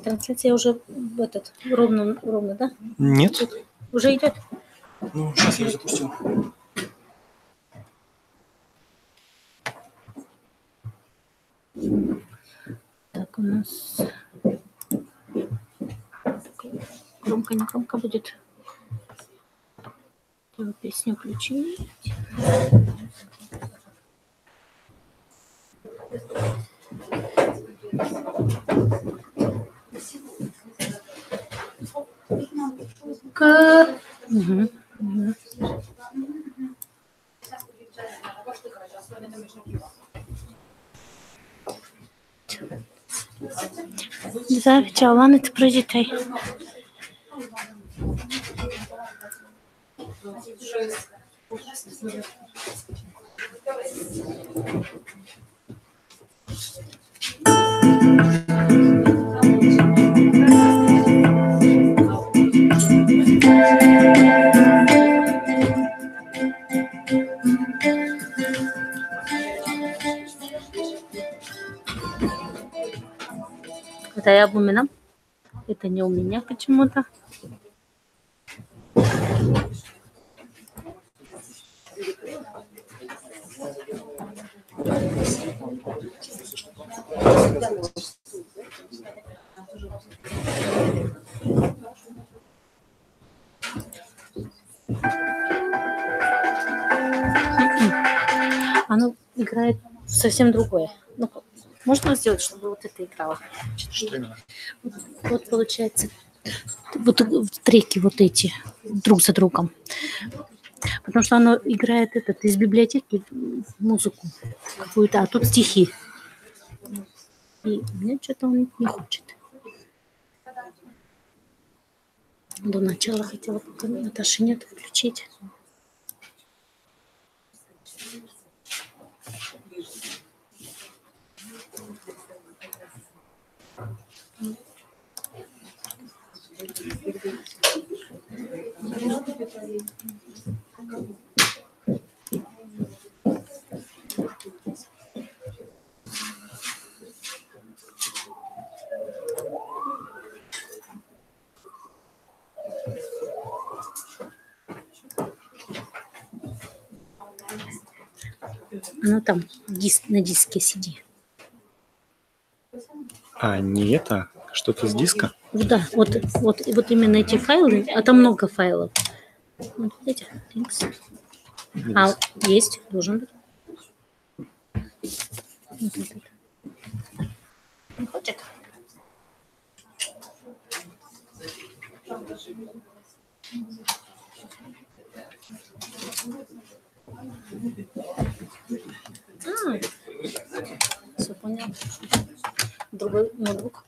Трансляция уже ровно, да? Нет. Уже идет? Ну, сейчас я запустил. Так, у нас громко, не громко будет. Песню включить. Угу. Güzel, lanet projetej. Это я упоминаю. Это не у меня почему-то. Оно играет совсем другое. Ну, можно сделать, чтобы вот это играло? Что именно? Вот получается, вот треки вот эти друг за другом. Потому что оно играет из библиотеки музыку какую-то, а тут стихи. И мне что-то он не хочет. До начала хотела, пока Наташи нет, включить. Ну там на диске CD. А не это? Что-то с диска? Да, вот именно эти файлы, а там много файлов. Вот эти. А, есть, должен быть. Вот этот. Не хочет? Все понял. Другой ноутбук.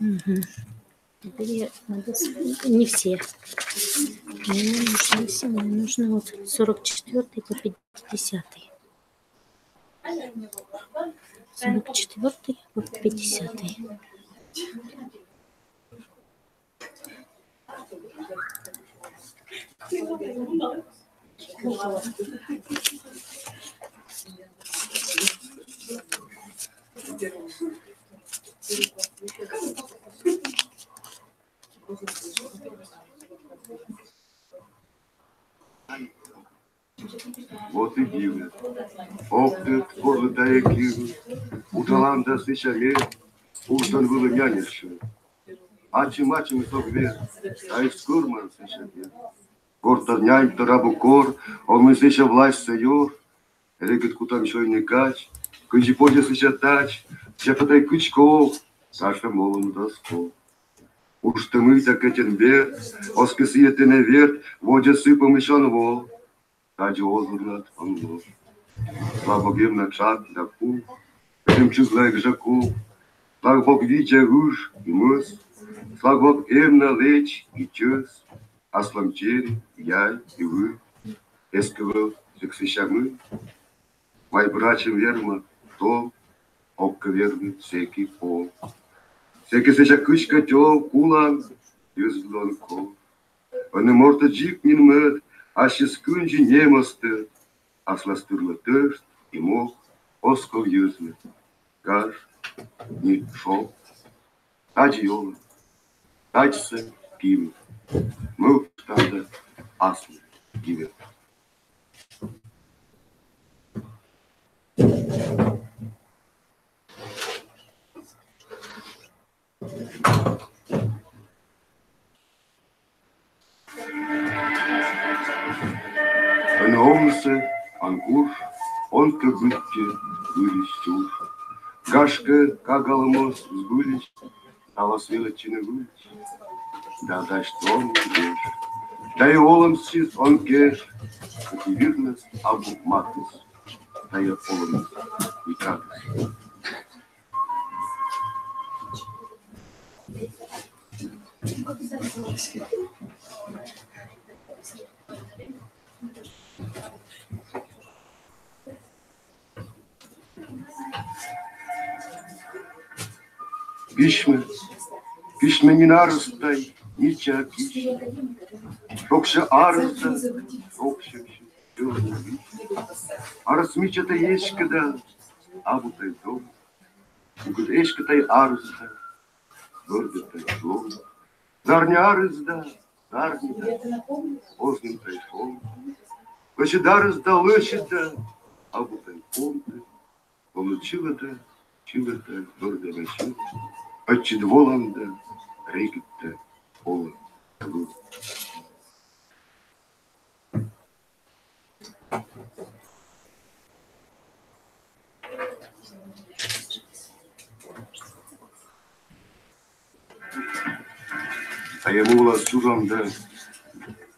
Угу. Теперь надо... Не все. Мне нужно все. Мне нужно вот 44-й по 50-й. 44-й по 50-й. Вот и дивно. Опыт золотая книга, у таланта сычаге, устан было нянешься. Ачим согве, а из курман сычаге. Гортарнянь тарабу кор, он мы сыча власть сайор, регет кутан шойный кач, кычи поди сыча тач, чапатай кычков, саша молом доско. Уж ты мы так этен бер, оскесие ты наверх, водя сыпом еще вол. Таджи озурнат анло. Слава гем на чат да пу, этим чузлай гжаку. Слава бог витя уж и мыс, слава бог гем на лечь и чес, аслам чери, яй и вы, эского сексища мы. Мои братья верма, то, обковернут всякий пол. Всякий сеча кышка тел, кулан, юзлон кол. Он не может джик не мед, а шескунжи не мосты, а сластырлы тышт и мог, осков юзлы. Гаш, не шел, тач йола, тачся пиво. Мы тогда аслы гивер. An omse, an kuš, on ka bytke vyliš čuš. Gaška, kā galamos zguliš, tavas velačina vyliš. Da daš tom vieš. Da je olamsis on keš, ka ti virnas abu matis. Da je olamis vikatis. Pişme ni narısтай, ni çakiş. Şokşa arızda, şokşa görmüş. Arız miçete eşkıda, abutay dom. Bugün eşkıtay arızda, gördüktay şol. Zarni arızda, zarni da, oznintay şol. Kaşı darızda, löşida, abutay pompi. Получила-то, чего-то, гордо носил. Отчет Воланда, рейкет-то, пола, табу. А ему была чужанда,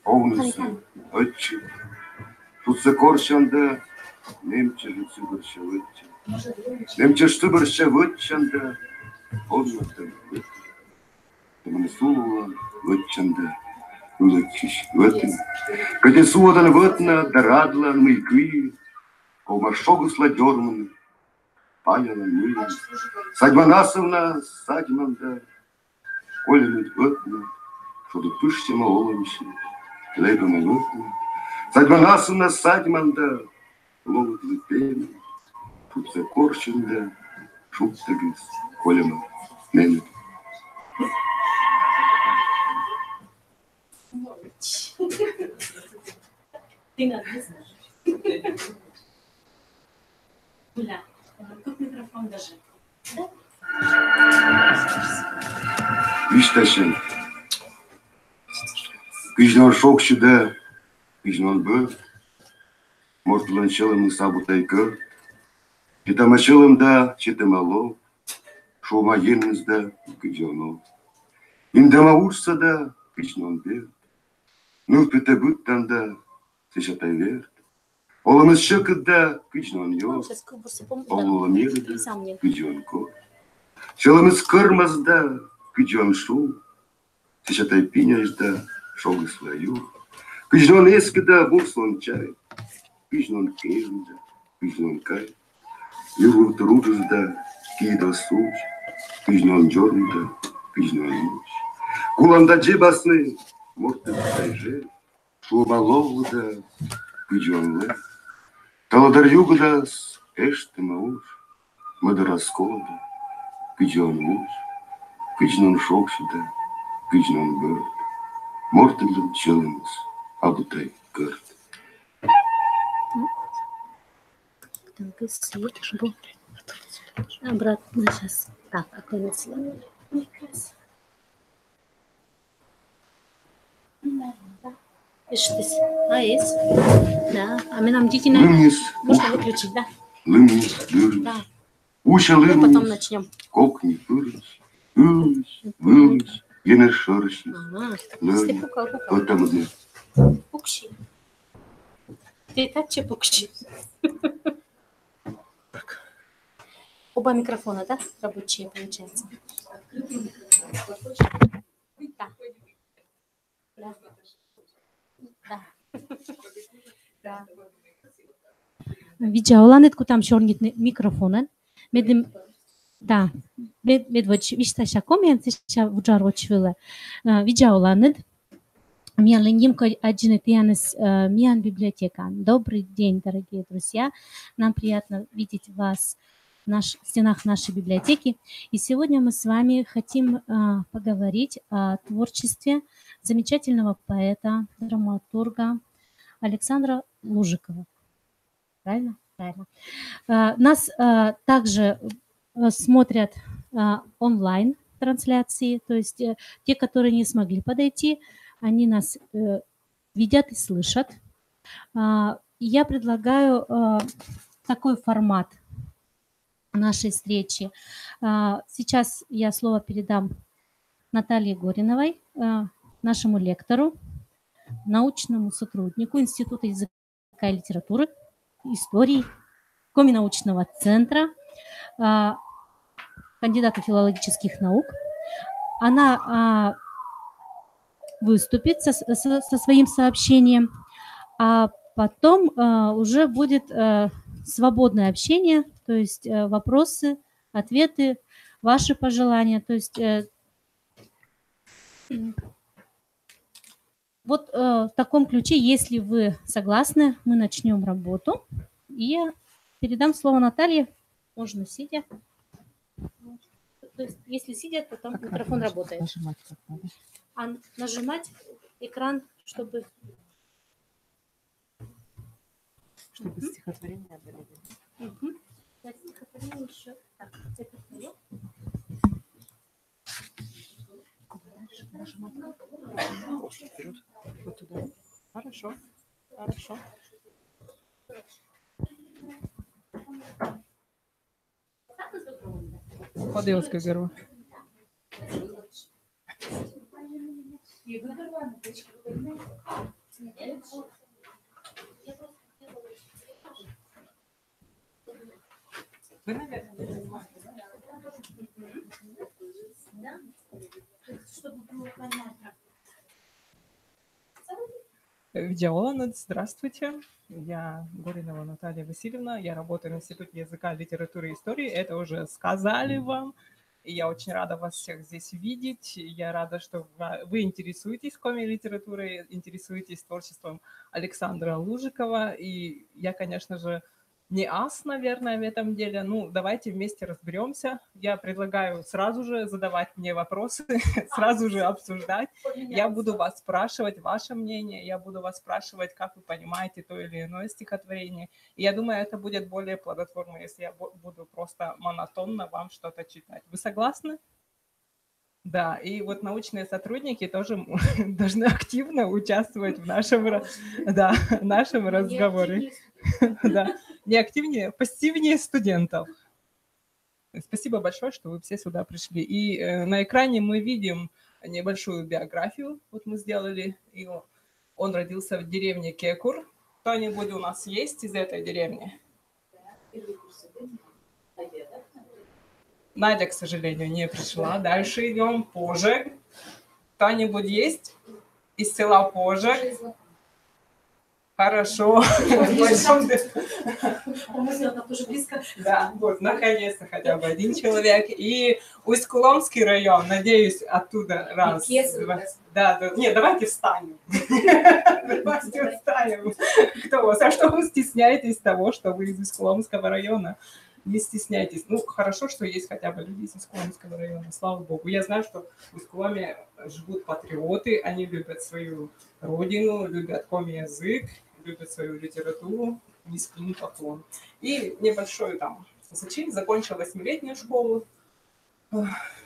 овнысы, отчет. Тут закорчанда, немче лицу борща вытче. Немче что борща вытчанда, Olmadı. Bunu suva vıçında ulaşış vıtın. Когда суодан вытна дорадла мы кви, ковашогу сладерман, паяна мы. Садьманасовна садьманда, колемит вытна, что тут пыште малоломище, лебема вытна. Садьманасовна садьманда, ловит лытпени, тут закорченда, шуптагис, колема. Нет. Ты надо знаешь. Бля, как микрофон даже. İşteşin. Kıjnan şok şide, kıjnan bö. Mortlan çılımın sabutay kır. Çitama çılımda, çitama lo. Шума еннізді күдену. Индама урсада кычнон берд. Нүрпіті бүттанда сешатай верд. Олымыз шықыдда кычнон йор. Олула мерді күден кор. Шылымыз кырмызда күден шу. Сешатай пиняжда шогы слаю. Кычнон ескіда бурслон чай. Кычнон кезінде, кычнон кай. Юргурт ружызда кида суч. Кыжнон жорында, кыжнон муч. Куланда жебасны, морты тайже. Шубаловлыда, кыжонлы. Таладар югда эшты мауш. Мадырасколда, кыжон муч. Кыжнон шокшыда, кыжнон бөрд. Мортылым чылымыз, абытай кырд. Так, свет был. Обратно сейчас. Так, какой на цвет? А, есть? Да. А мы нам дети можно выключить, да? Лымнис, дырнис. Да. Уща Мы потом лымнис, начнем. кокни пырнис. Вылнис, ене шоршнис. Ага. Ты пукал. Вот там одни. Пукши. Ты так че пукши? Оба микрофона, да, рабочие, получается? Да. Да. Видя, оланетку там шорнит микрофонен. Медим Da, Vishtasha Komiantisha Vujarocvilla, Виджауlanid, Миан Линдимко Аджинетианес, Миан библиотека. Добрый день, дорогие друзья. Нам приятно видеть вас в стенах нашей библиотеки. И сегодня мы с вами хотим поговорить о творчестве замечательного поэта, драматурга Александра Лужикова. Правильно? Правильно. Нас также смотрят онлайн трансляции, то есть те, которые не смогли подойти, они нас видят и слышат. Я предлагаю такой формат нашей встречи. Сейчас я слово передам Наталье Гориновой, нашему лектору, научному сотруднику Института языка и литературы, истории, Коми-научного центра, кандидата филологических наук. Она выступит со своим сообщением, а потом уже будет свободное общение, то есть вопросы, ответы, ваши пожелания. То есть вот в таком ключе, если вы согласны, мы начнем работу. И я передам слово Наталье. Можно сидя. То есть, если сидя, то там микрофон работает. Нажимать как надо? А нажимать экран, чтобы стихотворение были. Стихотворение еще. Так, это твое. Нажимать. Вперед. Вот туда. Хорошо. Хорошо. Подилська герой. Вы, наверное, чтобы было понятно. Виджауlanid, здравствуйте. Я Горинова Наталья Васильевна. Я работаю в Институте языка, литературы и истории. Это уже сказали вам. И я очень рада вас всех здесь видеть. Я рада, что вы интересуетесь коми-литературой, интересуетесь творчеством Александра Лужикова. И я, конечно же, не ас, наверное, в этом деле. Ну, давайте вместе разберемся. Я предлагаю сразу же задавать мне вопросы, сразу же обсуждать. Я буду вас спрашивать ваше мнение, я буду вас спрашивать, как вы понимаете то или иное стихотворение. И я думаю, это будет более плодотворно, если я буду просто монотонно вам что-то читать. Вы согласны? Да, и вот научные сотрудники тоже должны активно участвовать в нашем разговоре. Да, не активнее, пассивнее студентов. Спасибо большое, что вы все сюда пришли. И на экране мы видим небольшую биографию. Вот мы сделали ее. Он родился в деревне Кекур. Кто-нибудь у нас есть из этой деревни? Надя, к сожалению, не пришла. Дальше идем. Пожег. Кто-нибудь есть из села Пожег? Хорошо. Да, вот, наконец-то хотя бы один человек. И Усть-Куломский район, надеюсь, оттуда раз. Два. Да. Нет, давайте встанем. Давайте встанем. Кто у вас? А что вы стесняетесь того, что вы из Усть-Куломского района? Не стесняйтесь. Ну, хорошо, что есть хотя бы люди из Усть-Куломского района, слава богу. Я знаю, что в Усть-Куломе живут патриоты, они любят свою родину, любят коми-язык, любят свою литературу, низкий поклон. И небольшой там зачин, закончил 8-летнюю школу,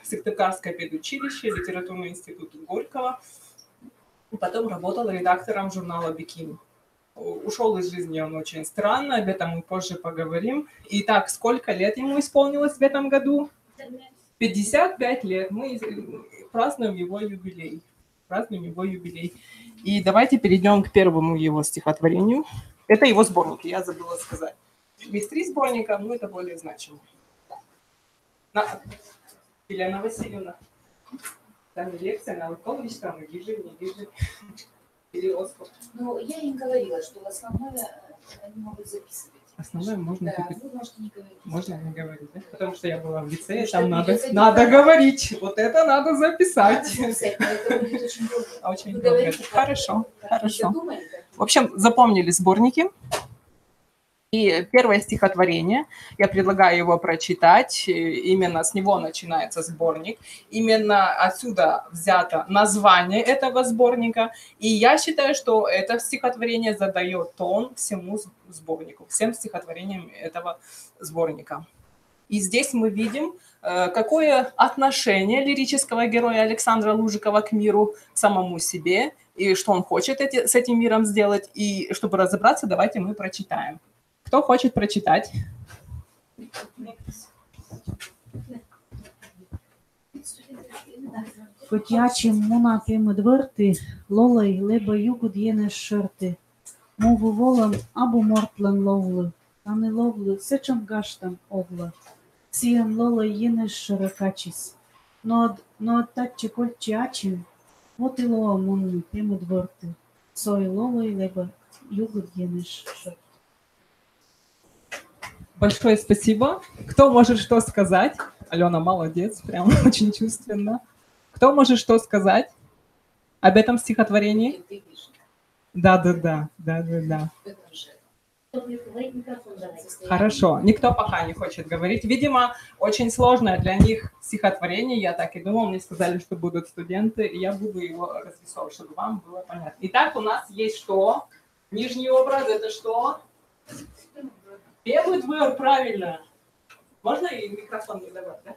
Сыктывкарское педучилище, литературный институт Горького. И потом работал редактором журнала «Бикини». Ушел из жизни он очень странно, об этом мы позже поговорим. Итак, сколько лет ему исполнилось в этом году? 55 лет. Мы празднуем его юбилей. И давайте перейдем к первому его стихотворению. Это его сборник, я забыла сказать. Есть 3 сборника, но это более значимо. Елена Васильевна. Там лекция, Навыкович, там и Гижи, не Гижи. Или Оскар. Ну, я им говорила, что основное они могут записывать. Основное можно можно не говорить, да? Потому что я была в лицее, там надо говорить. Вот это надо записать. Очень долго. Хорошо. В общем, запомнили сборники. И первое стихотворение, я предлагаю его прочитать, именно с него начинается сборник, именно отсюда взято название этого сборника, и я считаю, что это стихотворение задает тон всему сборнику, всем стихотворениям этого сборника. И здесь мы видим, какое отношение лирического героя Александра Лужикова к миру, к самому себе, и что он хочет с этим миром сделать, и чтобы разобраться, давайте мы прочитаем. Кто хочет прочитать? Котячим мунаким двърти, лолай леба югод јене шърти. Мову волам абу мортлан ловлы, а не ловлы сечам гаштан огла. Сијан лолай јене шаракачис. Но таче кольчачин, вот и лоа мунни пему двърти. Сой лолай леба югод јене шърти. Большое спасибо. Кто может что сказать? Алена молодец, прям очень чувственно. Кто может что сказать об этом стихотворении? Да. Хорошо. Никто пока не хочет говорить. Видимо, очень сложное для них стихотворение. Я так и думал. Мне сказали, что будут студенты, и я буду его разрисовывать, чтобы вам было понятно. Итак, у нас есть что? Нижний образ – это что? Первый двор, правильно. Можно и микрофон не давать, да?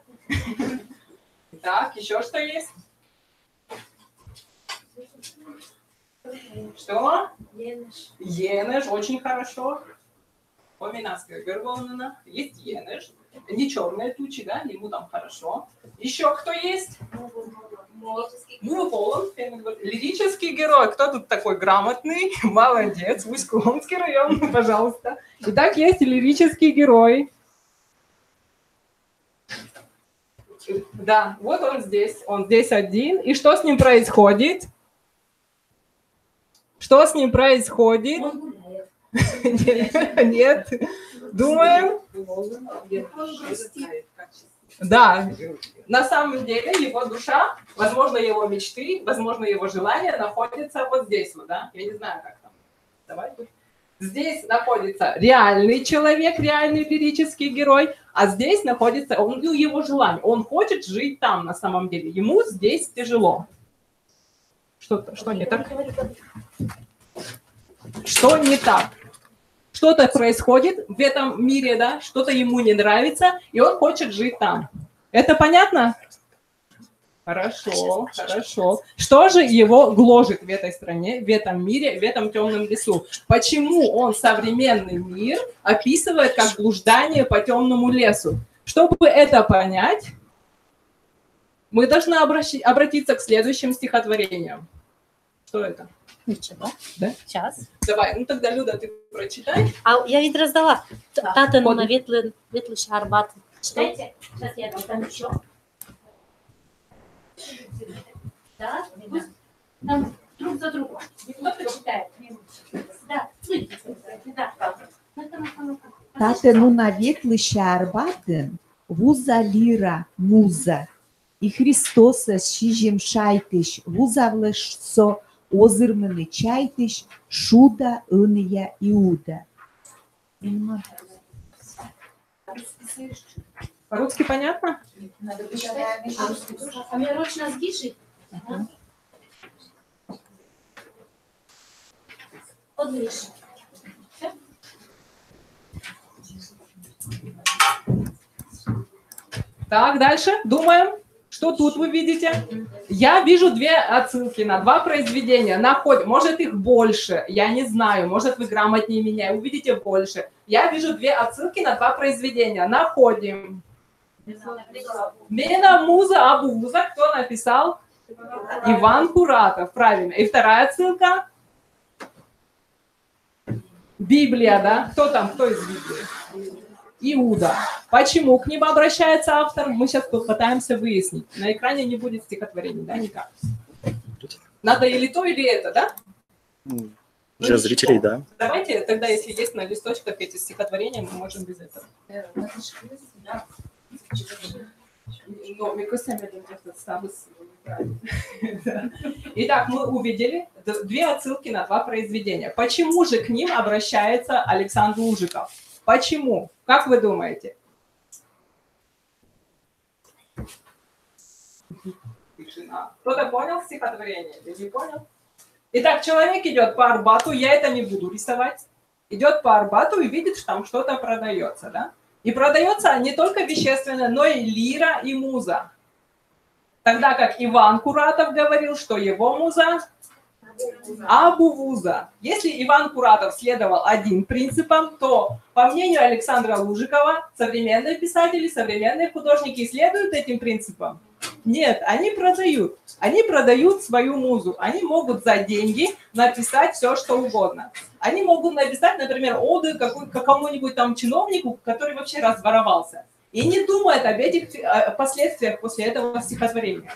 Так, еще что есть? Что? Енеш, очень хорошо. Поминатская горгонина. Есть енеш. Не черные тучи, да? Ему там хорошо. Еще кто есть? Лирический герой. Кто тут такой грамотный? Молодец. Усть-Куломский район, пожалуйста. Итак, есть лирический герой. Да, вот он здесь. Он здесь один. И что с ним происходит? Что с ним происходит? Нет. Думаем? Да, на самом деле его душа, возможно, его мечты, возможно, его желания находятся вот здесь вот, да? Я не знаю, как там. Давайте. Здесь находится реальный человек, реальный лирический герой, а здесь находится его желание. Он хочет жить там на самом деле. Ему здесь тяжело. Что не так? Что не так? Что-то происходит в этом мире, да, что-то ему не нравится, и он хочет жить там. Это понятно? Хорошо. Что же его гложет в этой стране, в этом мире, в этом темном лесу? Почему он современный мир описывает как блуждание по темному лесу? Чтобы это понять, мы должны обратиться к следующим стихотворениям. Что это? Ничего. Да? Сейчас. Давай, ну тогда, Люда, ты прочитай. А я ведь раздала. Тата на ветлый арбат. Читайте. Сейчас я там еще. Да? Там друг за другом. Кто-то читает. Да. Тата на ветлый арбатын, вуза лира муза. И Христоса шижем шайтыш, вузавлышсо озырмыны чайтыш, шуда ыния Иуда. По-русски понятно? А мне ручно сгиши? Подвиж. Так, дальше думаем. Что тут вы видите? Я вижу две отсылки на два произведения. Может, их больше, я не знаю. Может, вы грамотнее меня, увидите больше. Я вижу две отсылки на два произведения. Находим. Мена Муза Абуза. Кто написал? Иван Куратов. Правильно. И вторая отсылка? Библия, да? Кто там? Кто из Библии? Иуда. Почему к ним обращается автор? Мы сейчас попытаемся выяснить. На экране не будет стихотворений, да, никак. Надо или то, или это, да? Для зрителей, да. Давайте тогда, если есть на листочках эти стихотворения, мы можем без этого. Но мне кажется, итак, мы увидели две отсылки на два произведения. Почему же к ним обращается Александр Лужиков? Почему? Как вы думаете? Тишина. Кто-то понял стихотворение или не понял? Итак, человек идет по Арбату, я это не буду рисовать, идет по Арбату и видит, что там что-то продается, да? И продается не только вещественно, но и лира и муза. Тогда как Иван Куратов говорил, что его муза Абувуза. Если Иван Куратов следовал одним принципам, то, по мнению Александра Лужикова, современные писатели, современные художники следуют этим принципам? Нет, они продают. Они продают свою музу. Они могут за деньги написать все, что угодно. Они могут написать, например, оды какому-нибудь там чиновнику, который вообще разворовался. И не думает об этих последствиях после этого стихотворения.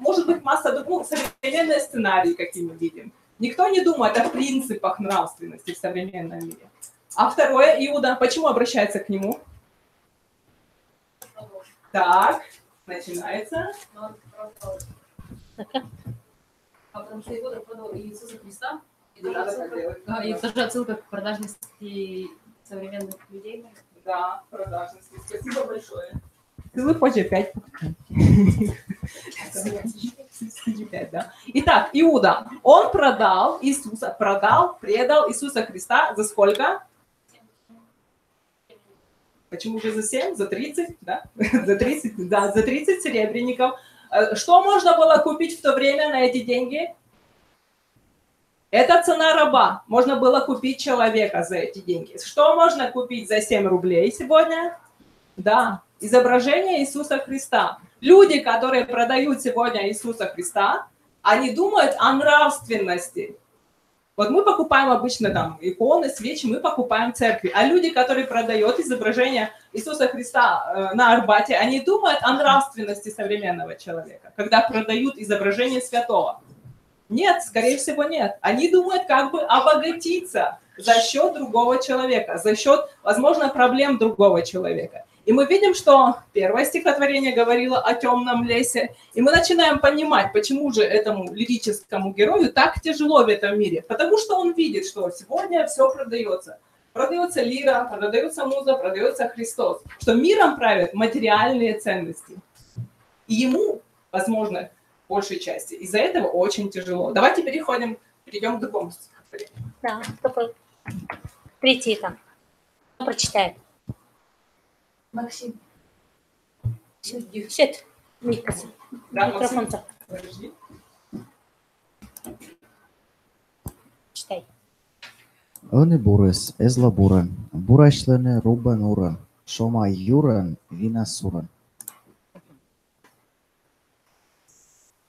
Может быть, масса других, современные сценарии, какие мы видим. Никто не думает о принципах нравственности в современном мире. А второе, Иуда, почему обращается к нему? Так, начинается. А потому что его продал Иисуса Христа, и И даже отсылка к продажности современных людей. да, продажности. Спасибо большое. Вы позже 5. Да. Итак, Иуда, он предал Иисуса Христа за сколько? Почему же за 7? За 30? Да? За 30, да, за 30 серебряников. Что можно было купить в то время на эти деньги? Это цена раба. Можно было купить человека за эти деньги. Что можно купить за 7 рублей сегодня? Да, изображение Иисуса Христа. Люди, которые продают сегодня Иисуса Христа, они думают о нравственности. Вот мы покупаем обычно там иконы, свечи, мы покупаем церкви. А люди, которые продают изображение Иисуса Христа на Арбате, они думают о нравственности современного человека, когда продают изображение святого. Нет, скорее всего, нет. Они думают, как бы обогатиться за счет другого человека, за счет, возможно, проблем другого человека. И мы видим, что первое стихотворение говорило о темном лесе, и мы начинаем понимать, почему же этому лирическому герою так тяжело в этом мире. Потому что он видит, что сегодня все продается. Продается лира, продается муза, продается Христос. Что миром правят материальные ценности. И ему, возможно, большей части. Из-за этого очень тяжело. Давайте перейдем к другому стихотворению. Да, такой третий там. Кто прочитает? Максим. Щет. Микрофон. Подожди. Читай. Öne Boris, Ezla Buran, Buraşlarını Ruban Uran, Şoma Yuran, Vina Suran.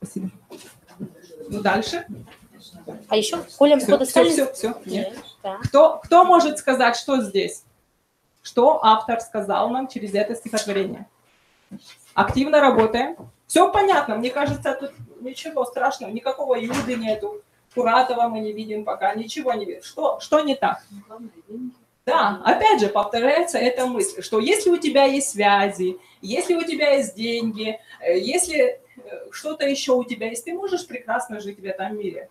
Спасибо. Ну, дальше. А еще Коля Все. Нет. Да. Кто может сказать, что здесь? Что автор сказал нам через это стихотворение? Активно работаем. Все понятно. Мне кажется, тут ничего страшного. Никакого Иуды нету. Куратова мы не видим пока. Ничего не видим. Что не так? Да, опять же повторяется эта мысль, что если у тебя есть связи, если у тебя есть деньги, если что-то еще у тебя есть, ты можешь прекрасно жить в этом мире.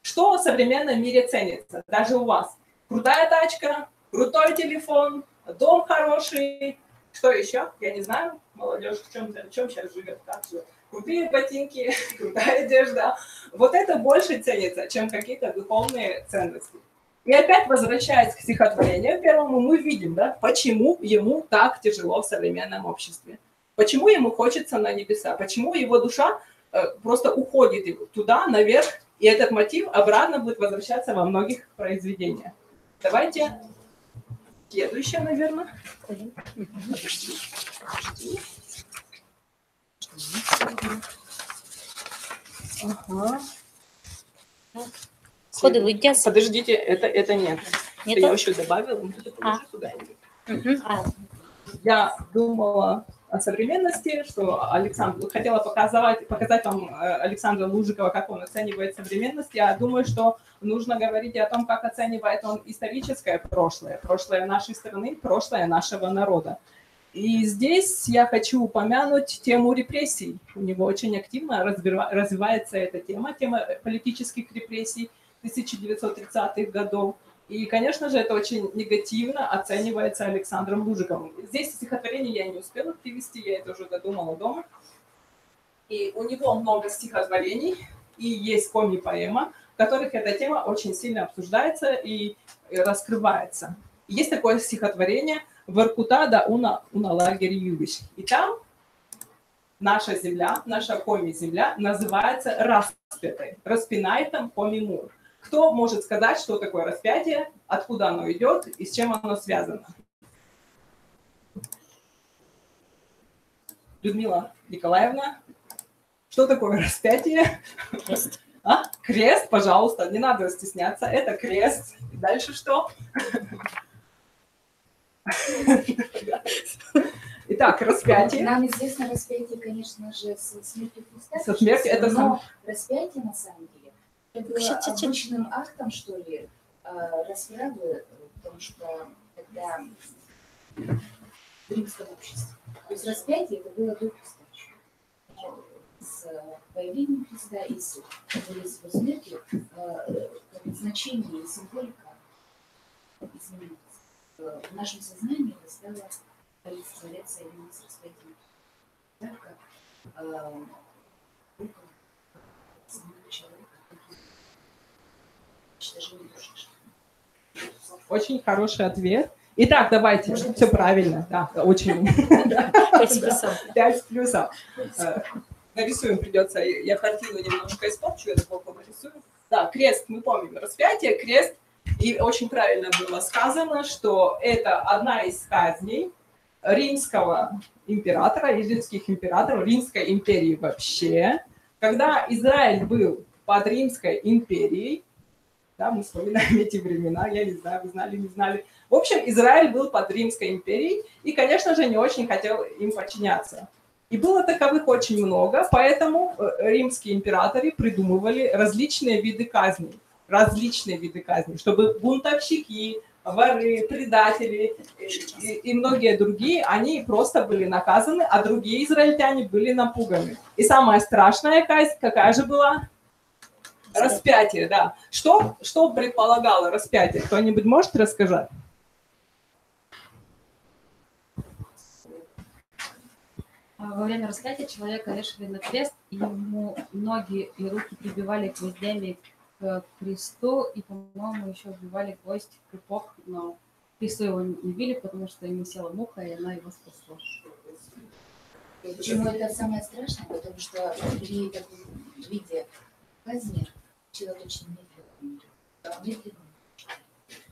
Что в современном мире ценится? Даже у вас. Крутая тачка, крутой телефон, дом хороший. Что еще? Я не знаю. Молодежь в чем сейчас живет? Как живет? Крутые ботинки, крутая одежда. Вот это больше ценится, чем какие-то духовные ценности. И опять, возвращаясь к стихотворению первому, мы видим, да, почему ему так тяжело в современном обществе. Почему ему хочется на небеса, почему его душа просто уходит туда, наверх, и этот мотив обратно будет возвращаться во многих произведениях. Давайте следующее, наверное. Ага. Ходы выйдя. Подождите, это нет. Нету? Я еще добавила. А. Я думала о современности, что Александр хотела показать вам Александра Лужикова, как он оценивает современность. Я думаю, что нужно говорить и о том, как оценивает он историческое прошлое, прошлое нашей страны, прошлое нашего народа. И здесь я хочу упомянуть тему репрессий. У него очень активно развивается эта тема политических репрессий 1930-х годов. И, конечно же, это очень негативно оценивается Александром Лужиковым. Здесь стихотворение я не успела привести, я это уже додумала дома. И у него много стихотворений, и есть коми-поэма, в которых эта тема очень сильно обсуждается и раскрывается. Есть такое стихотворение «Воркута да уна лагерь юбиш». И там наша земля, наша коми-земля называется распятой, распинайтом коми-мур. Кто может сказать, что такое распятие, откуда оно идет и с чем оно связано? Людмила Николаевна, что такое распятие? Крест. А? Крест, пожалуйста, не надо стесняться. Это крест. И дальше что? Итак, распятие. Нам известно распятие, конечно же, со смертью Христа. Со смертью, это но распятие, на самом деле, это было обычным актом, что ли, расправы, потому что тогда в римском обществе. То есть распятие это было до Христа. Но с появлением Христа и с его смертью значение и символика изменилось. В нашем сознании это стало олицетворяться именно с распятием. Так как рука самого человека, уничтожение души. Очень хороший ответ. Итак, давайте. Все правильно. Да, очень. 5 плюсов. 5 плюсов. Нарисуем придется. Я картину немножко испорчу, я такого нарисую. Да, крест, мы помним. Распятие, крест. И очень правильно было сказано, что это одна из казней римского императора, римских императоров, Римской империи вообще. Когда Израиль был под Римской империей, да, мы вспоминаем эти времена, я не знаю, вы знали, не знали. В общем, Израиль был под Римской империей и, конечно же, не очень хотел им подчиняться. И было таковых очень много, поэтому римские императоры придумывали различные виды казней, чтобы бунтовщики, воры, предатели и многие другие, они просто были наказаны, а другие израильтяне были напуганы. И самая страшная казнь какая же была? Распятие, да. Что предполагало распятие? Кто-нибудь может рассказать? Во время распятия человека вешали на крест, и ему ноги и руки прибивали гвоздями к кресту, и, по-моему, еще вбивали гвоздь в пупок, но кресту его не били, потому что ему села муха, и она его спасла. Почему это самое страшное? Потому что при таком виде казни человек очень медленно.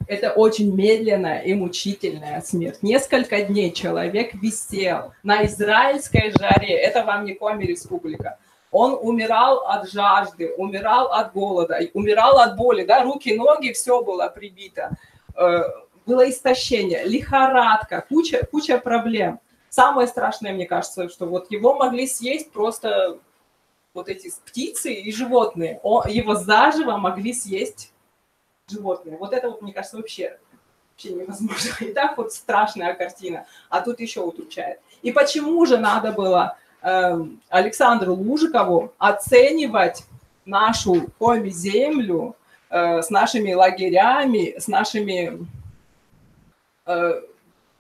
Это очень медленная и мучительная смерть. Несколько дней человек висел на израильской жаре. Это вам не Коми-республика. Он умирал от жажды, умирал от голода, умирал от боли. Да? Руки, ноги, все было прибито. Было истощение, лихорадка, куча проблем. Самое страшное, мне кажется, что вот его могли съесть просто вот эти птицы и животные. Его заживо могли съесть животные. Вот это, вот, мне кажется, вообще невозможно. И так вот страшная картина, а тут еще удручает. И почему же надо было Александру Лужикову оценивать нашу коми-землю с нашими лагерями, с нашими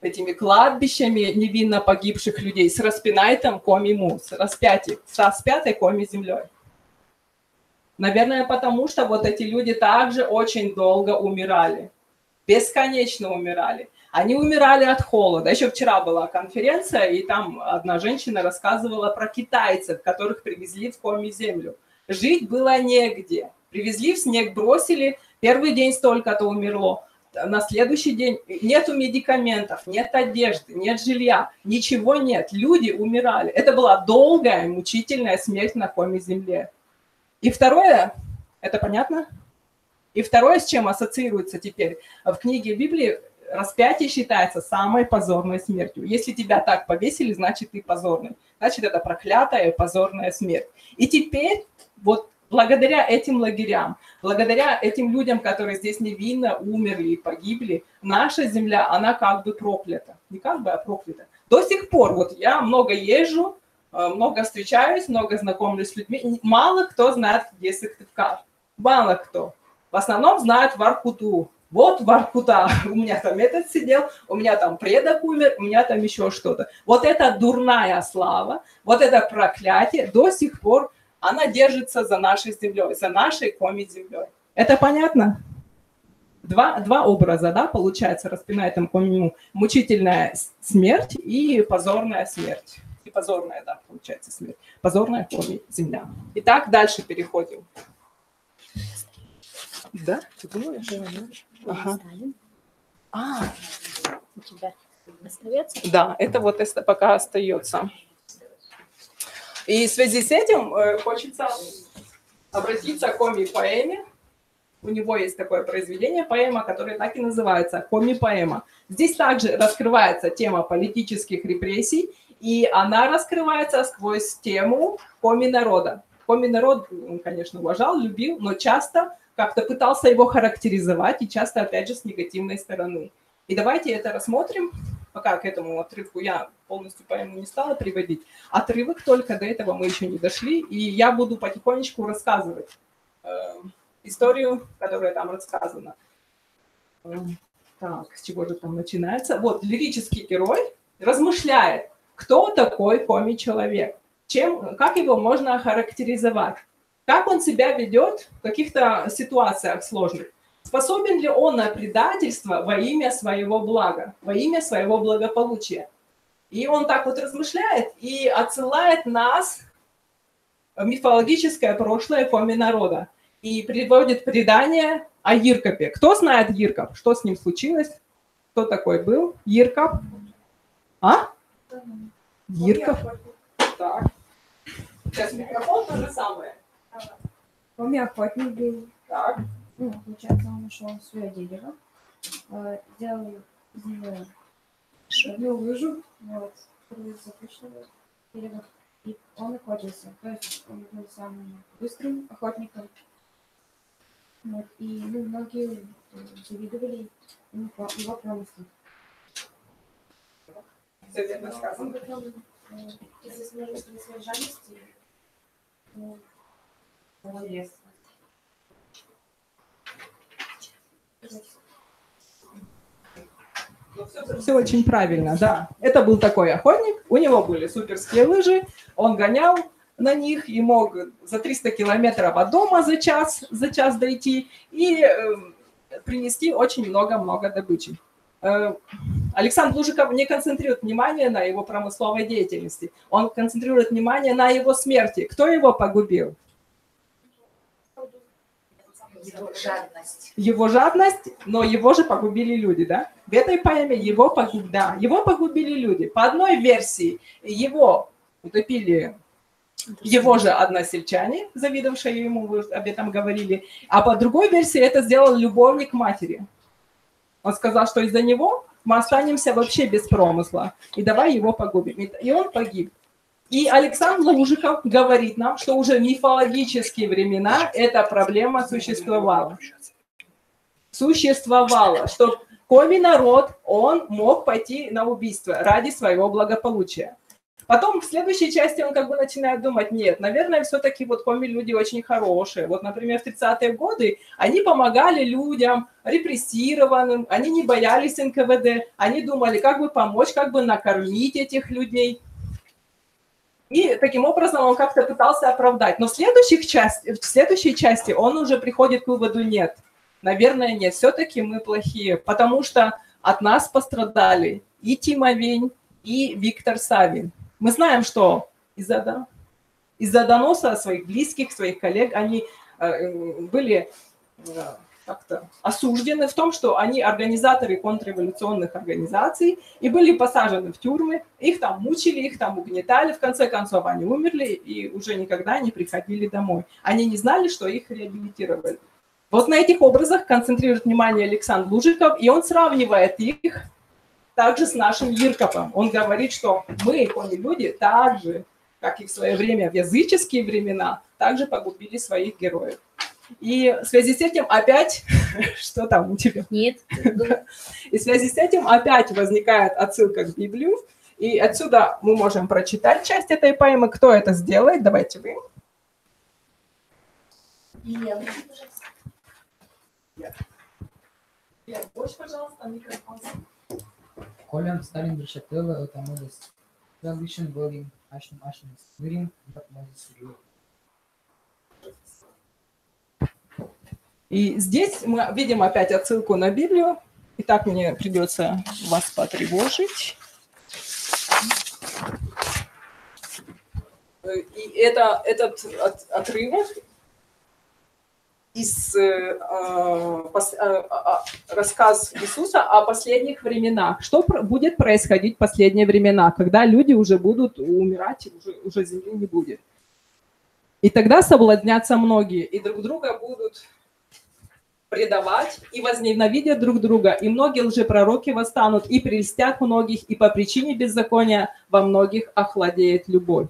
этими кладбищами невинно погибших людей, с распинайтом коми-му, с распятой коми-землей? Наверное, потому что вот эти люди также очень долго умирали, бесконечно умирали. Они умирали от холода. Еще вчера была конференция, и там одна женщина рассказывала про китайцев, которых привезли в коми-землю. Жить было негде. Привезли в снег, бросили, первый день столько-то умерло. На следующий день нету медикаментов, нет одежды, нет жилья, ничего нет. Люди умирали. Это была долгая, мучительная смерть на коми-земле. И второе, это понятно? И второе, с чем ассоциируется теперь, в книге Библии распятие считается самой позорной смертью. Если тебя так повесили, значит, ты позорный. Значит, это проклятая и позорная смерть. И теперь вот благодаря этим лагерям, благодаря этим людям, которые здесь невинно умерли и погибли, наша земля, она как бы проклята. Не как бы, а проклята. До сих пор, вот я много езжу, много встречаюсь, много знакомлюсь с людьми. Мало кто знает, где Сыктывкар. Мало кто. В основном знают Воркуту. Вот Воркута, у меня там этот сидел, у меня там предок умер, у меня там еще что-то. Вот эта дурная слава, вот это проклятие до сих пор, она держится за нашей землей, за нашей коми-землей. Это понятно? Два образа, да, получается, распинает там коми, мучительная смерть и позорная смерть. И позорная, да, получается, смерть. Позорная коми-земля. Итак, дальше переходим. Да? Ты думаешь? Ага. У тебя остается? Да, это вот пока остается. И в связи с этим хочется обратиться к коми-поэме. У него есть такое произведение, поэма, которое так и называется «Коми-поэма». Здесь также раскрывается тема политических репрессий, и она раскрывается сквозь тему коми-народа. Коми-народ, он, конечно, уважал, любил, но часто как-то пытался его характеризовать, и часто, опять же, с негативной стороны. И давайте это рассмотрим. Пока к этому отрывку я полностью поэму не стала приводить. Отрывок только, до этого мы еще не дошли, и я буду потихонечку рассказывать историю, которая там рассказана. Так, с чего же там начинается? Вот, лирический герой размышляет, кто такой коми-человек, как его можно охарактеризовать. Как он себя ведет в каких-то ситуациях сложных? Способен ли он на предательство во имя своего блага, во имя своего благополучия? И он так вот размышляет и отсылает нас в мифологическое прошлое коми-народа и приводит предание о Йиркапе. Кто знает Йиркап? Что с ним случилось? Кто такой был? Йиркап? А? Йиркап? Так. Сейчас микрофон то же самое. Коми-охотник был. Так. Ну, получается, он нашел свое дерево, сделал из него одну лыжу, вот, запущенного дерева, и он охотился. То есть он был самым быстрым охотником. Вот, и многие завидовали его промыслу. Все верно сказано. Он готов из-за множества своей жадности молодец. Все очень правильно, да. Это был такой охотник, у него были суперские лыжи, он гонял на них и мог за 300 километров от дома за час дойти и принести очень много-много добычи. Александр Лужиков не концентрирует внимание на его промысловой деятельности, он концентрирует внимание на его смерти. Кто его погубил? Его жадность. Его жадность, но его же погубили люди, да? В этой поэме его погубили люди. По одной версии его утопили его же односельчане, завидовавшие ему, вы об этом говорили, а по другой версии это сделал любовник матери. Он сказал, что из-за него мы останемся вообще без промысла, и давай его погубим. И он погиб. И Александр Лужиков говорит нам, что уже в мифологические времена эта проблема существовала. Что коми-народ, он мог пойти на убийство ради своего благополучия. Потом в следующей части он как бы начинает думать, нет, наверное, все-таки вот коми-люди очень хорошие. Вот, например, в 30-е годы они помогали людям, репрессированным, они не боялись НКВД, они думали, как бы помочь, как бы накормить этих людей. И таким образом он как-то пытался оправдать. Но в следующей части он уже приходит к выводу, нет, наверное, нет, все-таки мы плохие, потому что от нас пострадали и Тима Вень, и Виктор Савин. Мы знаем, что из-за доноса своих близких, своих коллег, они были как-то осуждены в том, что они организаторы контрреволюционных организаций и были посажены в тюрьмы, их там мучили, их там угнетали, в конце концов они умерли и уже никогда не приходили домой. Они не знали, что их реабилитировали. Вот на этих образах концентрирует внимание Александр Лужиков, и он сравнивает их также с нашим Иркопом. Он говорит, что мы, коми-люди, так же, как и в свое время в языческие времена, также погубили своих героев. И в связи с этим опять... Что там у тебя? Нет. И в связи с этим опять возникает отсылка к Библию. И отсюда мы можем прочитать часть этой поэмы. Кто это сделает? Давайте вы. Елена, пожалуйста. Лен, больше, пожалуйста, микрофон. Колем Сталин Бришатела, это Мозес. Залишен Болим, Ашним, Мирим, как Мозес. И здесь мы видим опять отсылку на Библию. Итак, мне придется вас потревожить. И этот отрывок из рассказ Иисуса о последних временах. Что будет происходить в последние времена, когда люди уже будут умирать, уже земли не будет. И тогда соблазнятся многие, и друг друга будут предавать, и возненавидят друг друга, и многие лжепророки восстанут, и прельстят многих, и по причине беззакония во многих охладеет любовь.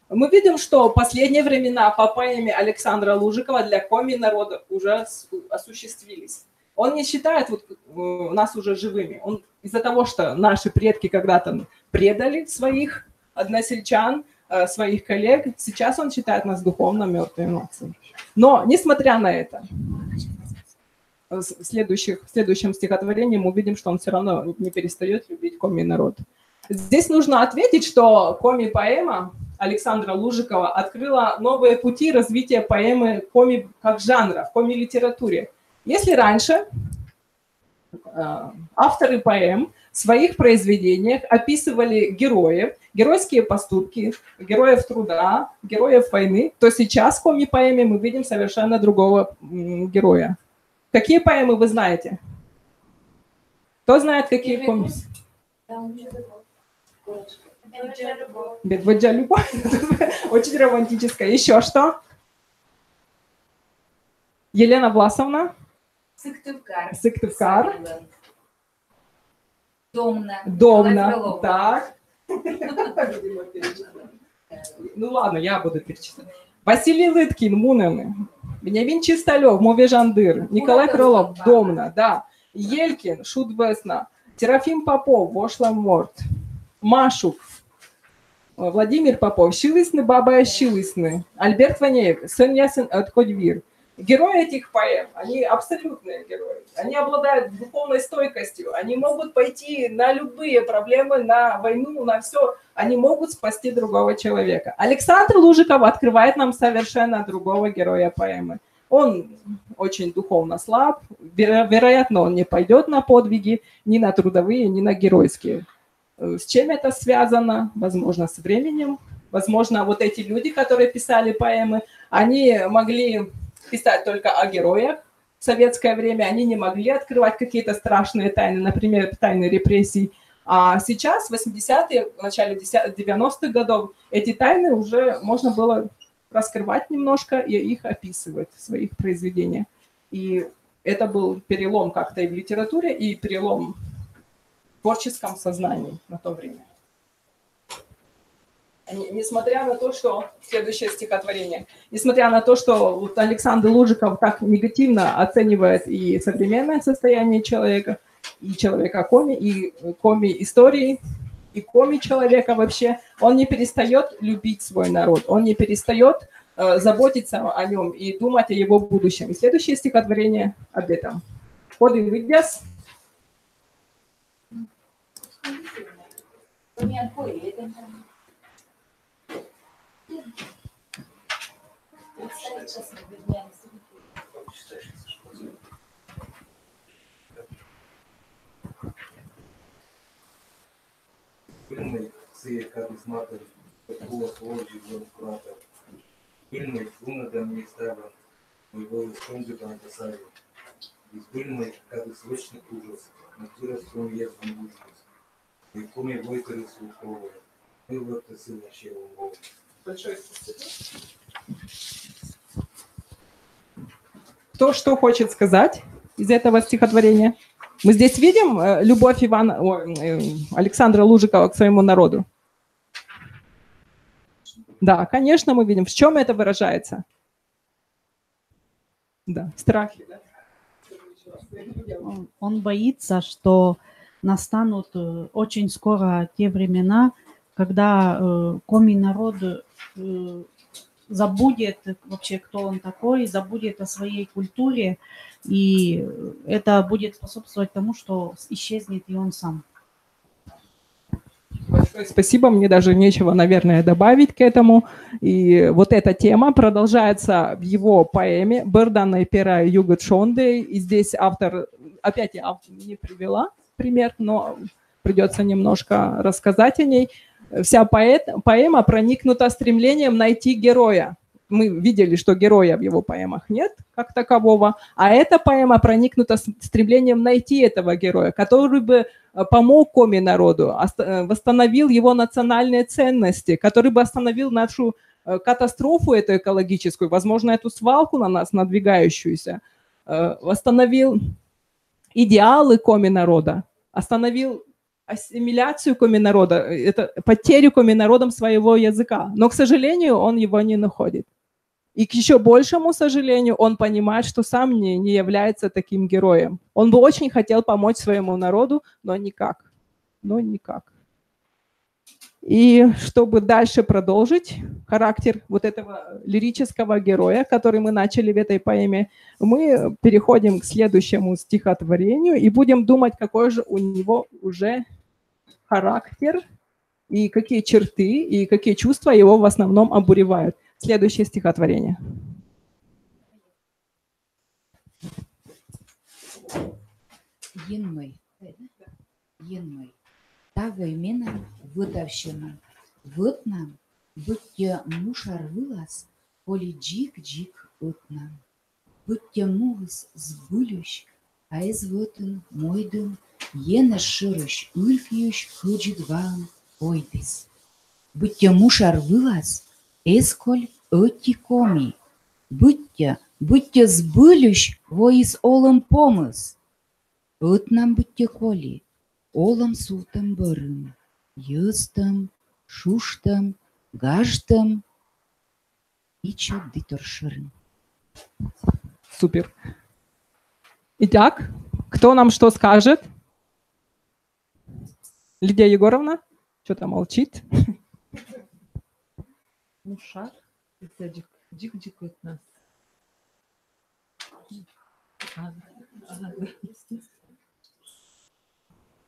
Мы видим, что последние времена по поэме Александра Лужикова для коми народа уже осуществились. Он не считает нас уже живыми. Он из-за того, что наши предки когда-то предали своих односельчан, своих коллег, сейчас он считает нас духовно мертвыми нацией. Но, несмотря на это, в следующем стихотворении мы увидим, что он все равно не перестает любить коми народ. Здесь нужно ответить, что коми-поэма Александра Лужикова открыла новые пути развития поэмы коми как жанра, в коми-литературе. Если раньше авторы поэм в своих произведениях описывали героев, геройские поступки, героев труда, героев войны, то сейчас в коми-поэме мы видим совершенно другого героя. Какие поэмы вы знаете? Кто знает, какие коми? Медведжа любовь. Очень романтическая. Еще что? Елена Власовна? Сыктывкар. Сыктывкар. Домна. Так. Ну ладно, я буду перечислять. Василий Лыткин, Мунены. Вениамин Чисталев, Мове Жандыр. Николай Крылов, Домна, да. Елькин, Шут Весна. Терафим Попов, Вошла Морт. Машук, Владимир Попов, Шилысны, Баба Шилысны. Альберт Ванеев, Сын Ясен Отходвир. Герои этих поэм, они абсолютные герои. Они обладают духовной стойкостью. Они могут пойти на любые проблемы, на войну, на все. Они могут спасти другого человека. Александр Лужиков открывает нам совершенно другого героя поэмы. Он очень духовно слаб. Вероятно, он не пойдет на подвиги, ни на трудовые, ни на геройские. С чем это связано? Возможно, с временем. Возможно, вот эти люди, которые писали поэмы, они могли писать только о героях в советское время. Они не могли открывать какие-то страшные тайны, например, тайны репрессий. А сейчас, в 80-е, в начале 90-х годов, эти тайны уже можно было раскрывать немножко и их описывать в своих произведениях. И это был перелом как-то и в литературе, и перелом в творческом сознании на то время. Несмотря на то, что... Следующее стихотворение. Несмотря на то, что вот Александр Лужиков так негативно оценивает и современное состояние человека, и человека коми, и коми-истории, и коми-человека вообще, он не перестает любить свой народ, он не перестает заботиться о нем и думать о его будущем. И следующее стихотворение об этом. Ходы Видяс. Пыльный цвет, как из матери, голос Волжи в кратер. Пыльный, луна до мне ставил, мой голос комнаты там посадил. Из пыльной, как из срочный ужас, на тиростом ясном ужас. И коми войкали слуховые, мы вот сын начал голову. Большое спасибо. Кто что хочет сказать из этого стихотворения? Мы здесь видим любовь Александра Лужикова к своему народу. Да, конечно, мы видим. В чем это выражается? Да, в страхе. Да? Он боится, что настанут очень скоро те времена, когда коми народ забудет вообще, кто он такой, забудет о своей культуре, и это будет способствовать тому, что исчезнет и он сам. Большое спасибо, мне даже нечего, наверное, добавить к этому. И вот эта тема продолжается в его поэме «Бърдана пера югът шонде». И здесь автор, опять я не привела пример, но придется немножко рассказать о ней. Вся поэма проникнута стремлением найти героя. Мы видели, что героя в его поэмах нет, как такового, а эта поэма проникнута стремлением найти этого героя, который бы помог коми народу, восстановил его национальные ценности, который бы остановил нашу катастрофу эту экологическую, возможно, эту свалку на нас надвигающуюся, восстановил идеалы коми народа, остановил ассимиляцию коми народа, это потерю коми народом своего языка. Но, к сожалению, он его не находит. И к еще большему сожалению, он понимает, что сам не является таким героем. Он бы очень хотел помочь своему народу, но никак. И чтобы дальше продолжить характер вот этого лирического героя, который мы начали в этой поэме, мы переходим к следующему стихотворению и будем думать, какой же у него уже характер, и какие черты, и какие чувства его в основном обуревают. Следующее стихотворение. Енмой, тава имена выдавщина, вот нам, будьте мушар вылаз, коли джик от нам, будьте мугас сбылющ, а из вотын мойдын, ена ширыш ульфьющ худжит вам ойдыс. Будьте мушар вылаз, эсколь оти коми, будьте сбылющ во из олым помыс. От нам будьте коли, олым султам бырым, юстам, шуштам, гаждам и чудды торшырым. Супер. Итак, кто нам что скажет? Лидия Егоровна? Что-то молчит. Мушар, джик от нас.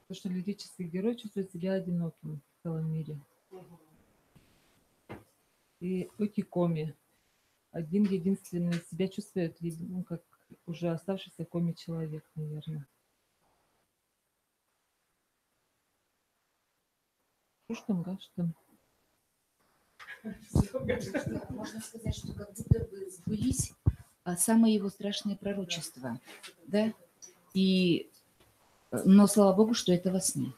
То, что лирический герой чувствует себя одиноким в целом мире. И коми. Один единственный себя чувствует, ну, как уже оставшийся коми человек, наверное. Шуштам, гаштам. Можно сказать, что как будто бы сбылись самые его страшные пророчества, да? Но слава Богу, что это во сне,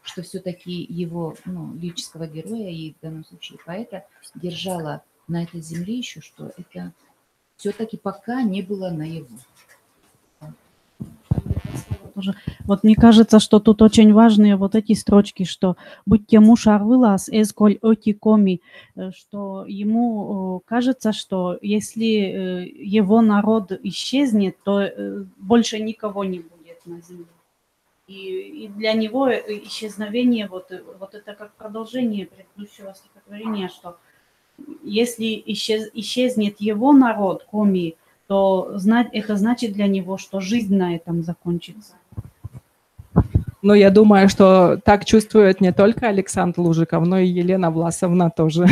что все-таки его, лирического героя и в данном случае поэта держало на этой земле еще, что это все-таки пока не было наяву. Вот мне кажется, что тут очень важные вот эти строчки, что «будьте мушар вылаз, эсколь оти коми», что ему кажется, что если его народ исчезнет, то больше никого не будет на земле. И для него исчезновение, вот это как продолжение предыдущего стихотворения, что если исчезнет его народ, коми, то это значит для него, что жизнь на этом закончится. Ну, я думаю, что так чувствует не только Александр Лужиков, но и Елена Власовна тоже.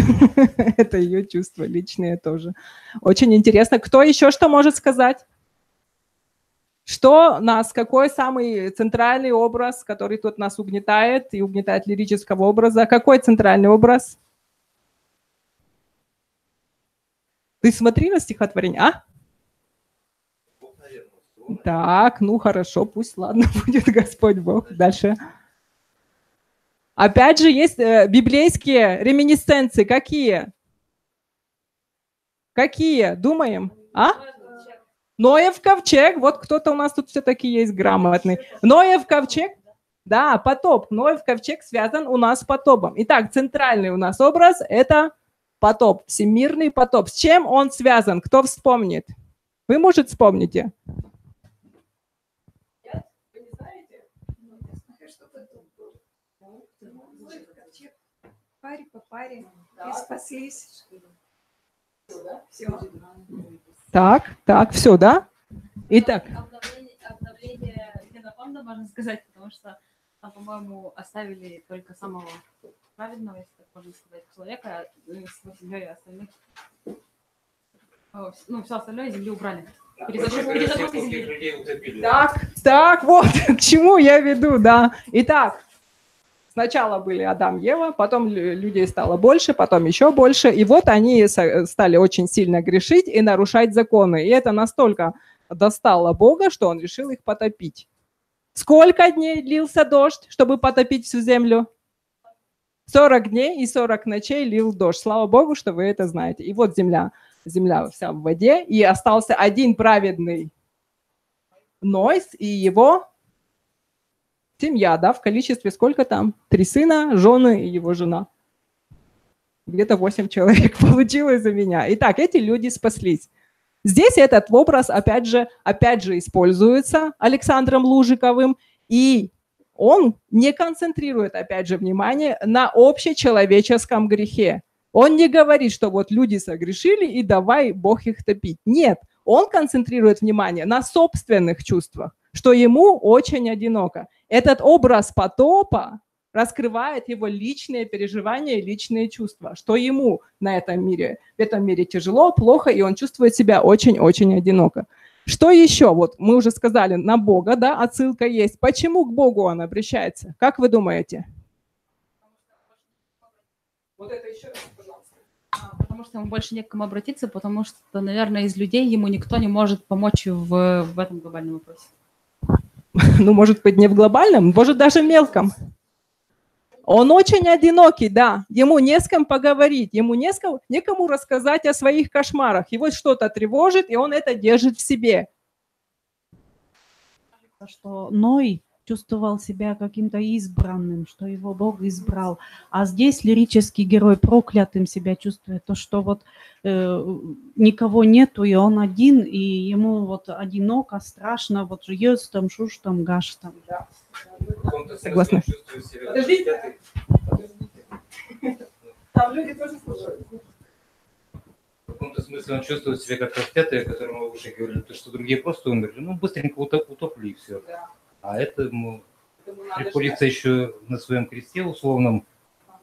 Это ее чувства личные тоже. Очень интересно. Кто еще что может сказать? Какой самый центральный образ, который тут нас угнетает и угнетает лирического образа? Какой центральный образ? Ты смотри на стихотворение, а? Так, хорошо, пусть, ладно, будет Господь Бог. Дальше. Опять же, есть библейские реминисценции. Какие? Какие? Думаем? А? Ноев ковчег, вот кто-то у нас тут все-таки есть грамотный. Ноев ковчег, да, потоп. Ноев ковчег связан у нас с потопом. Итак, центральный у нас образ – это потоп, всемирный потоп. С чем он связан? Кто вспомнит? Вы, может, вспомните? Паре по паре и спаслись. Все. Так, все, да? Итак. Обновление генофонда, можно сказать, потому что там, по-моему, оставили только самого праведного, если так можно сказать, человека, с его семьей и остальных. Ну, все остальное земли убрали. Так, вот к чему я веду, да. Итак, сначала были Адам и Ева, потом людей стало больше, потом еще больше, и вот они стали очень сильно грешить и нарушать законы. И это настолько достало Бога, что он решил их потопить. Сколько дней длился дождь, чтобы потопить всю землю? 40 дней и 40 ночей лил дождь. Слава Богу, что вы это знаете. И вот земля вся в воде, и остался один праведный Ной и его семья, да, в количестве сколько там? 3 сына, жены и его жена. Где-то 8 человек получилось за меня. Итак, эти люди спаслись. Здесь этот образ, опять же используется Александром Лужиковым, и он не концентрирует, опять же, внимание на общечеловеческом грехе. Он не говорит, что вот люди согрешили, и давай Бог их топить. Нет, он концентрирует внимание на собственных чувствах, что ему очень одиноко. Этот образ потопа раскрывает его личные переживания и личные чувства, что ему в этом мире тяжело, плохо, и он чувствует себя очень-очень одиноко. Что еще? Вот мы уже сказали, на Бога, да, отсылка есть. Почему к Богу он обращается? Как вы думаете? Вот это еще раз, пожалуйста. Потому что ему больше не к кому обратиться, потому что, наверное, из людей ему никто не может помочь в этом глобальном вопросе. Ну, может быть, не в глобальном, может, даже мелком. Он очень одинокий, да. Ему не с кем поговорить, ему некому рассказать о своих кошмарах. Его что-то тревожит, и он это держит в себе. Что Ной чувствовал себя каким-то избранным, что его Бог избрал. А здесь лирический герой проклятым себя чувствует, то, что вот никого нету, и он один, и ему вот одиноко, страшно, вот ешь там, шуш там, гаш там. Да. Согласна. Подождите. Там люди тоже слушают. В каком-то смысле он чувствует себя как распятый, которому уже говорили, что другие просто умерли. Ну, быстренько утопли и все. Да. А этому приходится еще на своем кресте условном,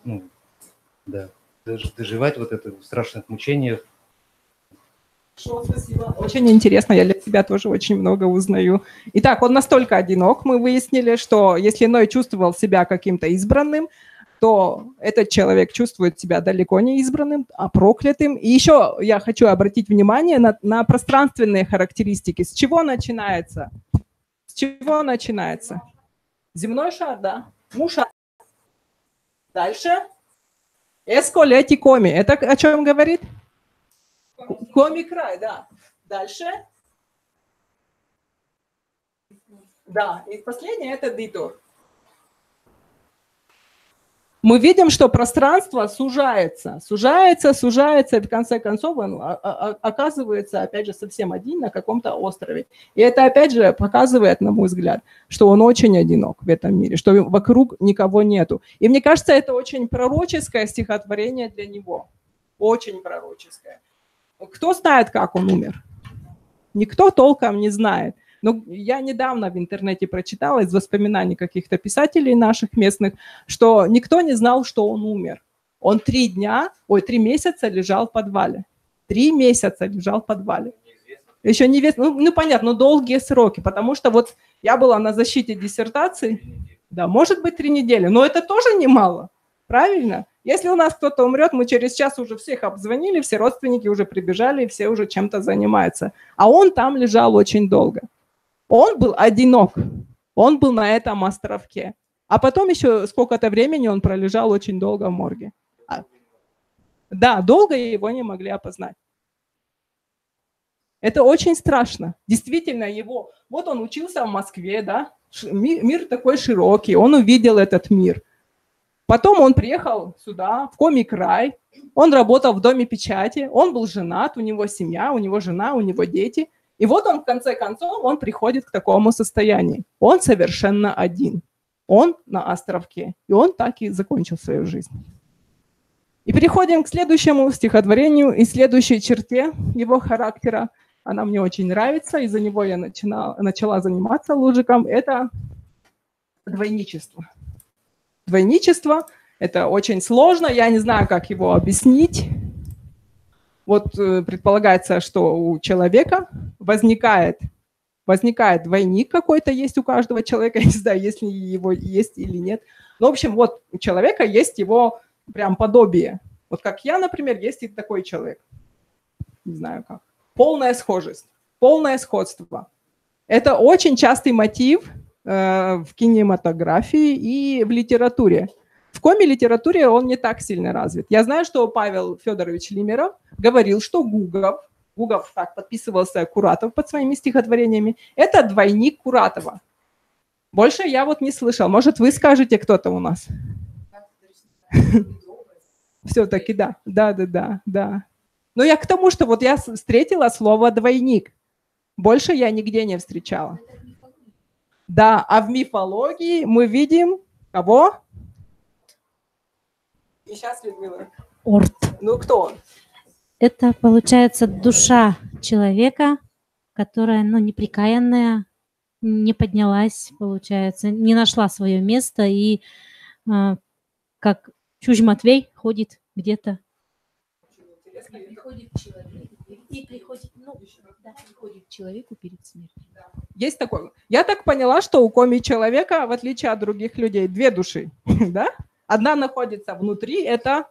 ну, да, доживать вот это в страшных мучениях. Хорошо, спасибо. Очень интересно, я для себя тоже очень много узнаю. Итак, он настолько одинок, мы выяснили, что если Ной чувствовал себя каким-то избранным, то этот человек чувствует себя далеко не избранным, а проклятым. И еще я хочу обратить внимание на пространственные характеристики. С чего начинается? С чего начинается? Земной шар, да. Муша. Дальше. Эсколети коми. Это о чем говорит? Коми-край, да. Дальше. Да, и последнее это дитор. Мы видим, что пространство сужается, и в конце концов он оказывается, опять же, совсем один на каком-то острове. И это, опять же, показывает, на мой взгляд, что он очень одинок в этом мире, что вокруг никого нету. И мне кажется, это очень пророческое стихотворение для него. Очень пророческое. Кто знает, как он умер? Никто толком не знает. Но я недавно в интернете прочитала из воспоминаний каких-то писателей наших местных, что никто не знал, что он умер. Он 3 месяца лежал в подвале. 3 месяца лежал в подвале. Еще неизвестно. Ну, понятно, но долгие сроки, потому что вот я была на защите диссертации, да, может быть 3 недели, но это тоже немало, правильно? Если у нас кто-то умрет, мы через час уже всех обзвонили, все родственники уже прибежали, все уже чем-то занимаются. А он там лежал очень долго. Он был одинок, он был на этом островке. А потом еще сколько-то времени он пролежал очень долго в морге. Да, долго его не могли опознать. Это очень страшно. Действительно, его... Вот он учился в Москве, да? Мир такой широкий, он увидел этот мир. Потом он приехал сюда, в Коми-край. Он работал в доме печати, он был женат, у него семья, у него жена, у него дети. И вот он, в конце концов, он приходит к такому состоянию. Он совершенно один. Он на островке. И он так и закончил свою жизнь. И переходим к следующему стихотворению и следующей черте его характера. Она мне очень нравится, из-за него я начала заниматься Лужиком. Это двойничество. Двойничество – это очень сложно, я не знаю, как его объяснить. Вот предполагается, что у человека возникает двойник какой-то, есть у каждого человека, я не знаю, если его есть или нет. Но, в общем, вот у человека есть его прям подобие. Вот как я, например, есть и такой человек. Не знаю как. Полная схожесть, полное сходство. Это очень частый мотив в кинематографии и в литературе. В коми-литературе он не так сильно развит. Я знаю, что Павел Федорович Лимеров говорил, что Гугов так подписывался Куратов под своими стихотворениями, это двойник Куратова. Больше я вот не слышал. Может, вы скажете, кто-то у нас? Все-таки да. Но я к тому, что вот я встретила слово «двойник». Больше я нигде не встречала. Да, а в мифологии мы видим кого? И сейчас, Людмила. Орд. Ну, кто он? Это, получается, душа человека, которая, неприкаянная, не поднялась, получается, не нашла свое место и как Чужь Матвей ходит где-то. Приходит к человеку перед смертью. Есть такое. Я так поняла, что у коми-человека, в отличие от других людей, две души. Да? Одна находится внутри, это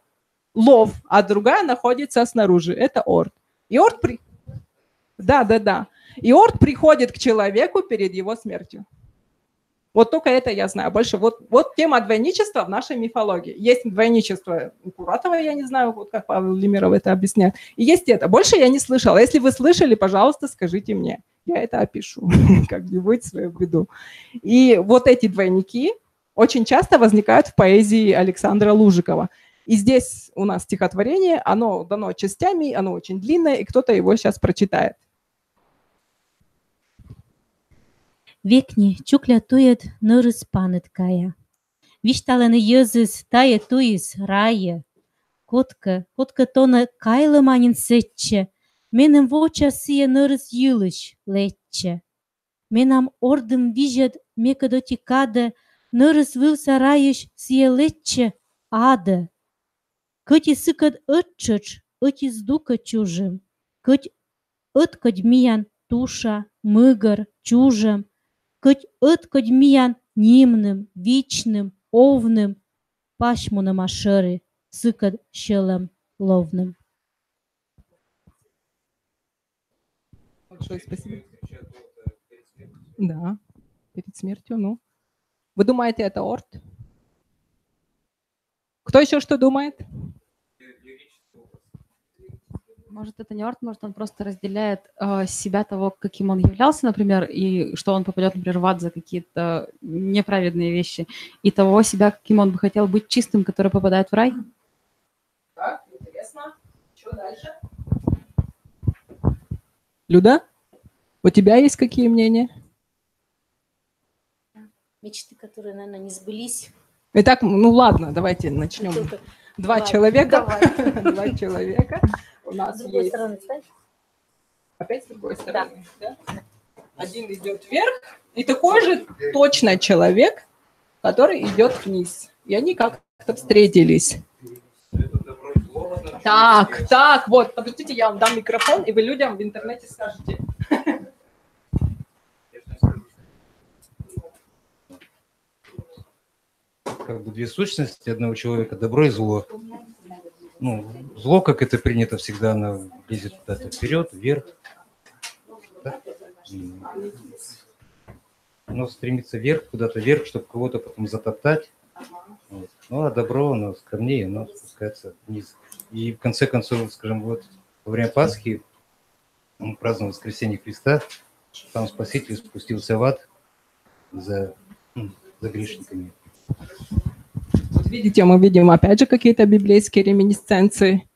лов, а другая находится снаружи, это орд. И орд И орд приходит к человеку перед его смертью. Вот только это я знаю. Больше вот тема двойничества в нашей мифологии. Есть двойничество у Куратова, я не знаю, вот как Павел Лимеров это объясняет. И есть это. Больше я не слышала. Если вы слышали, пожалуйста, скажите мне. Я это опишу, как-нибудь свою беду. И вот эти двойники очень часто возникают в поэзии Александра Лужикова. И здесь у нас стихотворение, оно дано частями, оно очень длинное, и кто-то его сейчас прочитает. Векни чукля тует нырыс паныткая. Вишталаны езыс тая туис рае. Котка тона кайлы манин сетче. Менем воча сие нырыс юлыш летче. Менам ордым вижет мекадоти када. Нырыс вылса раеш сие летче ада. Кыти сыкат ытчыч, ыти сдука чужим. Кыть ыткать миян туша, мыгар, чужим. Кыть ыткать миян нимным, вичным, овным, пашмуным ашыры, сыкат щелым, ловным. Большое спасибо. Да, перед смертью, ну. Вы думаете, это орд? Кто еще что думает? Может, это не орд, может, он просто разделяет себя того, каким он являлся, например, и что он попадет, например, в ад за какие-то неправедные вещи, и того себя, каким он бы хотел быть чистым, который попадает в рай. Так, интересно. Что дальше? Люда, у тебя есть какие мнения? Мечты, которые, наверное, не сбылись. Итак, ну ладно, давайте начнем. Два человека. Два человека. У нас с другой есть... стороны, кстати. Опять с другой стороны, да? Один идет вверх, и такой же точно человек, который идет вниз. И они как-то встретились. Так, вот, подождите, я вам дам микрофон, и вы людям в интернете скажете. Как бы две сущности одного человека, добро и зло. Ну, зло, как это принято всегда, оно лезет куда-то вперед, вверх. Да? Оно стремится вверх, куда-то вверх, чтобы кого-то потом затоптать. Вот. Ну, а добро, оно скромнее, оно спускается вниз. И в конце концов, скажем, вот во время Пасхи он праздновал воскресение Христа, там Спаситель спустился в ад за грешниками. Вот видите, мы видим опять же какие-то библейские реминисценции.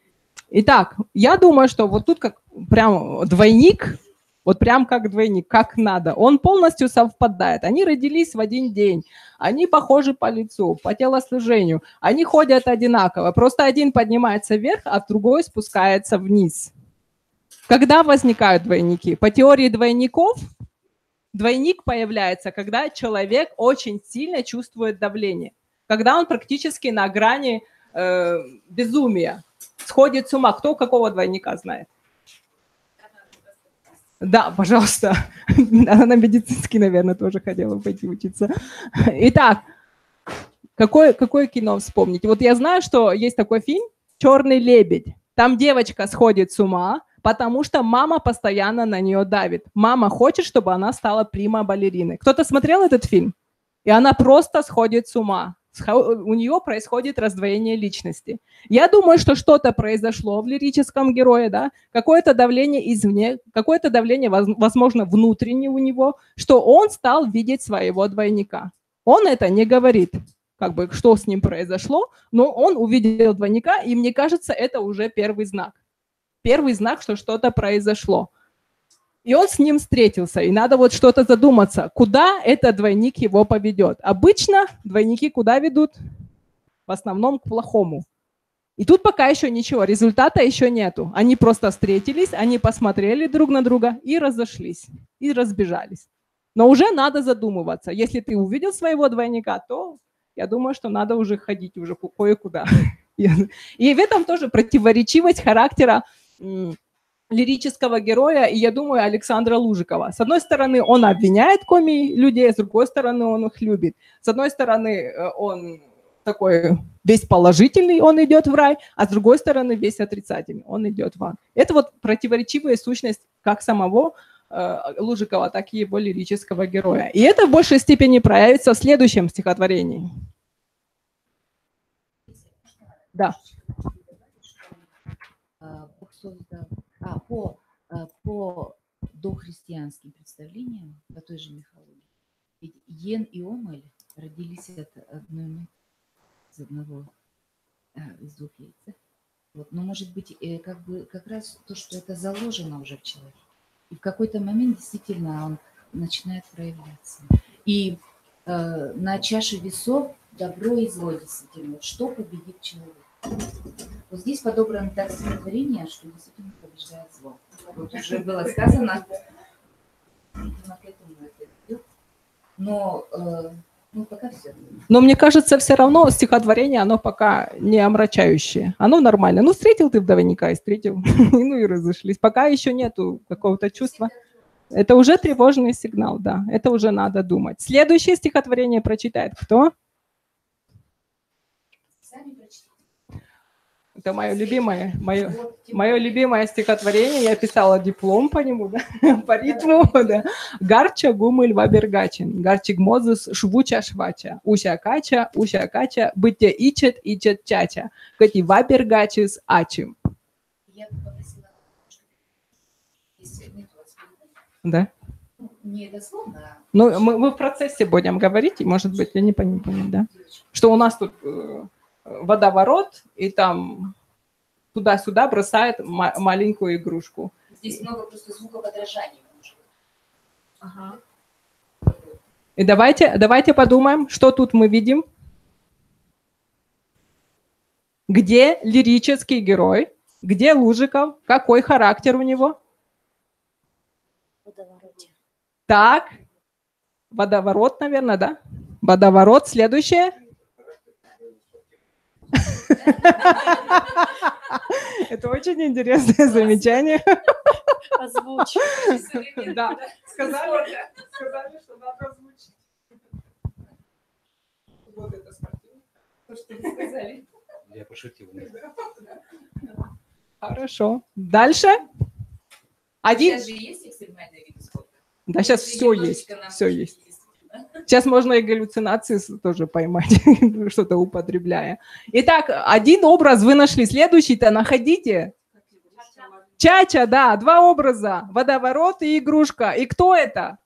Итак, я думаю, что вот тут как прям двойник, вот прям как двойник, как надо. Он полностью совпадает. Они родились в один день, они похожи по лицу, по телослужению, они ходят одинаково. Просто один поднимается вверх, а другой спускается вниз. Когда возникают двойники? По теории двойников, двойник появляется, когда человек очень сильно чувствует давление, когда он практически на грани безумия, сходит с ума. Кто какого двойника знает? Да, пожалуйста. Она на медицинский, наверное, тоже хотела пойти учиться. Итак, какое кино вспомнить? Вот я знаю, что есть такой фильм «Черный лебедь». Там девочка сходит с ума, потому что мама постоянно на нее давит. Мама хочет, чтобы она стала прима-балериной. Кто-то смотрел этот фильм? И она просто сходит с ума. У нее происходит раздвоение личности. Я думаю, что что-то произошло в лирическом герое, да? Какое-то давление извне, какое-то давление, возможно, внутреннее у него, что он стал видеть своего двойника. Он это не говорит, как бы, что с ним произошло, но он увидел двойника, и мне кажется, это уже первый знак. Первый знак, что что-то произошло. И он с ним встретился, и надо вот что-то задуматься, куда этот двойник его поведет. Обычно двойники куда ведут? В основном к плохому. И тут пока еще ничего, результата еще нету. Они просто встретились, они посмотрели друг на друга и разошлись, и разбежались. Но уже надо задумываться. Если ты увидел своего двойника, то я думаю, что надо уже ходить уже кое-куда. И в этом тоже противоречивость характера лирического героя, и я думаю, Александра Лужикова. С одной стороны, он обвиняет коми людей, с другой стороны, он их любит. С одной стороны, он такой весь положительный, он идет в рай, а с другой стороны, весь отрицательный, он идет в ад. Это вот противоречивая сущность как самого Лужикова, так и его лирического героя. И это в большей степени проявится в следующем стихотворении. Да. Бог создал... По дохристианским представлениям, по той же мифологии, ведь Йен и Омель родились от одного из двух яиц. Вот. Но может быть как раз то, что это заложено уже в человеке. И в какой-то момент действительно он начинает проявляться. И на чаше весов добро и зло действительно. Что победит человек? Вот здесь подобрано так стихотворение, что действительно побеждает зло. Вот уже было сказано, видимо, к этому это идет. Но пока все. Но мне кажется, все равно стихотворение, оно пока не омрачающее. Оно нормально. Ну, встретил ты двойника и встретил, ну и разошлись. Пока еще нету какого-то чувства. Это уже тревожный сигнал, да. Это уже надо думать. Следующее стихотворение прочитает кто? Это мое любимое, мое любимое стихотворение. Я писала диплом по нему, да? По ритму. Да. Гарча гумыль вабергачин, гарчик мозус швуча швача, уся кача, бытте ичет чача, кати вабергачис ачим. Я попросила, если нет у вас... Да? Не дословно. Ну, мы в процессе будем говорить, и, может быть, я не понял, да? Что у нас тут... водоворот, и там туда-сюда бросает маленькую игрушку. Здесь много просто звукоподражаний. Ага. И давайте подумаем, что тут мы видим. Где лирический герой? Где Лужиков? Какой характер у него? Водовороте. Так, водоворот, наверное, да? Водоворот. Следующее. Это очень интересное замечание. Озвучь. Да, сказали, что надо озвучить. Вот это спортивно. То, что вы сказали. Я пошутил. Хорошо. Дальше. Один. Сейчас же есть экстремальные виды спорта. Да, сейчас все есть. Все есть. Сейчас можно и галлюцинации тоже поймать, что-то употребляя. Итак, один образ вы нашли. Следующий-то находите. Чача, да, два образа. Водоворот и игрушка. И кто это?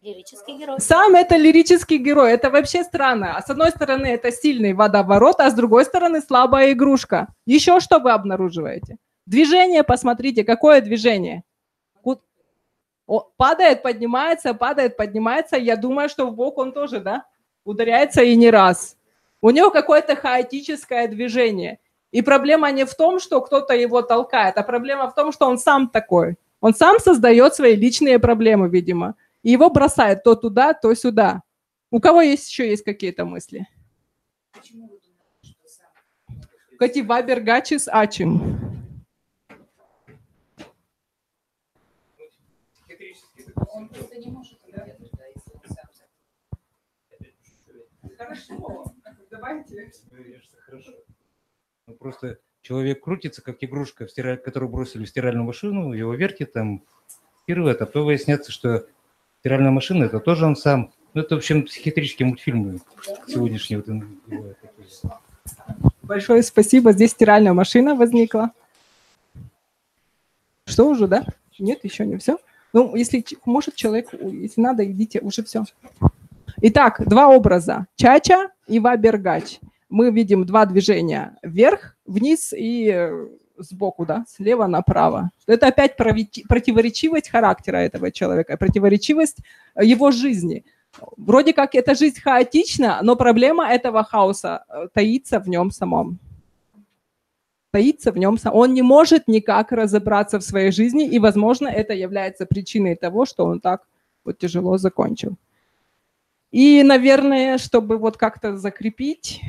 Лирический герой. Сам это лирический герой. Это вообще странно. С одной стороны, это сильный водоворот, а с другой стороны, слабая игрушка. Еще что вы обнаруживаете? Движение, посмотрите, какое движение? Падает, поднимается. Я думаю, что в бок он тоже, да? Ударяется и не раз. У него какое-то хаотическое движение. И проблема не в том, что кто-то его толкает, а проблема в том, что он сам такой. Он сам создает свои личные проблемы, видимо. И его бросает то туда, то сюда. У кого еще есть какие-то мысли? Кати вабергачис ачим. Он просто не может ответить, да, если он сам. Хорошо, давайте. Хорошо. Ну, просто человек крутится, как игрушка, которую бросили в стиральную машину, его вертит, там, стирывает, а то выясняется, что стиральная машина – это тоже он сам. Ну, это, в общем, психиатрические мультфильмы сегодняшние. Большое спасибо. Здесь стиральная машина возникла. Что уже, да? Нет, еще не все. Ну, если может человек, если надо, идите, уже все. Итак, два образа. Чача и вабергач. Мы видим два движения. Вверх, вниз и сбоку, да, слева направо. Это опять противоречивость характера этого человека, противоречивость его жизни. Вроде как эта жизнь хаотична, но проблема этого хаоса таится в нем самом. Таится в нем самом. Он не может никак разобраться в своей жизни, и, возможно, это является причиной того, что он так вот тяжело закончил. И, наверное, чтобы вот как-то закрепить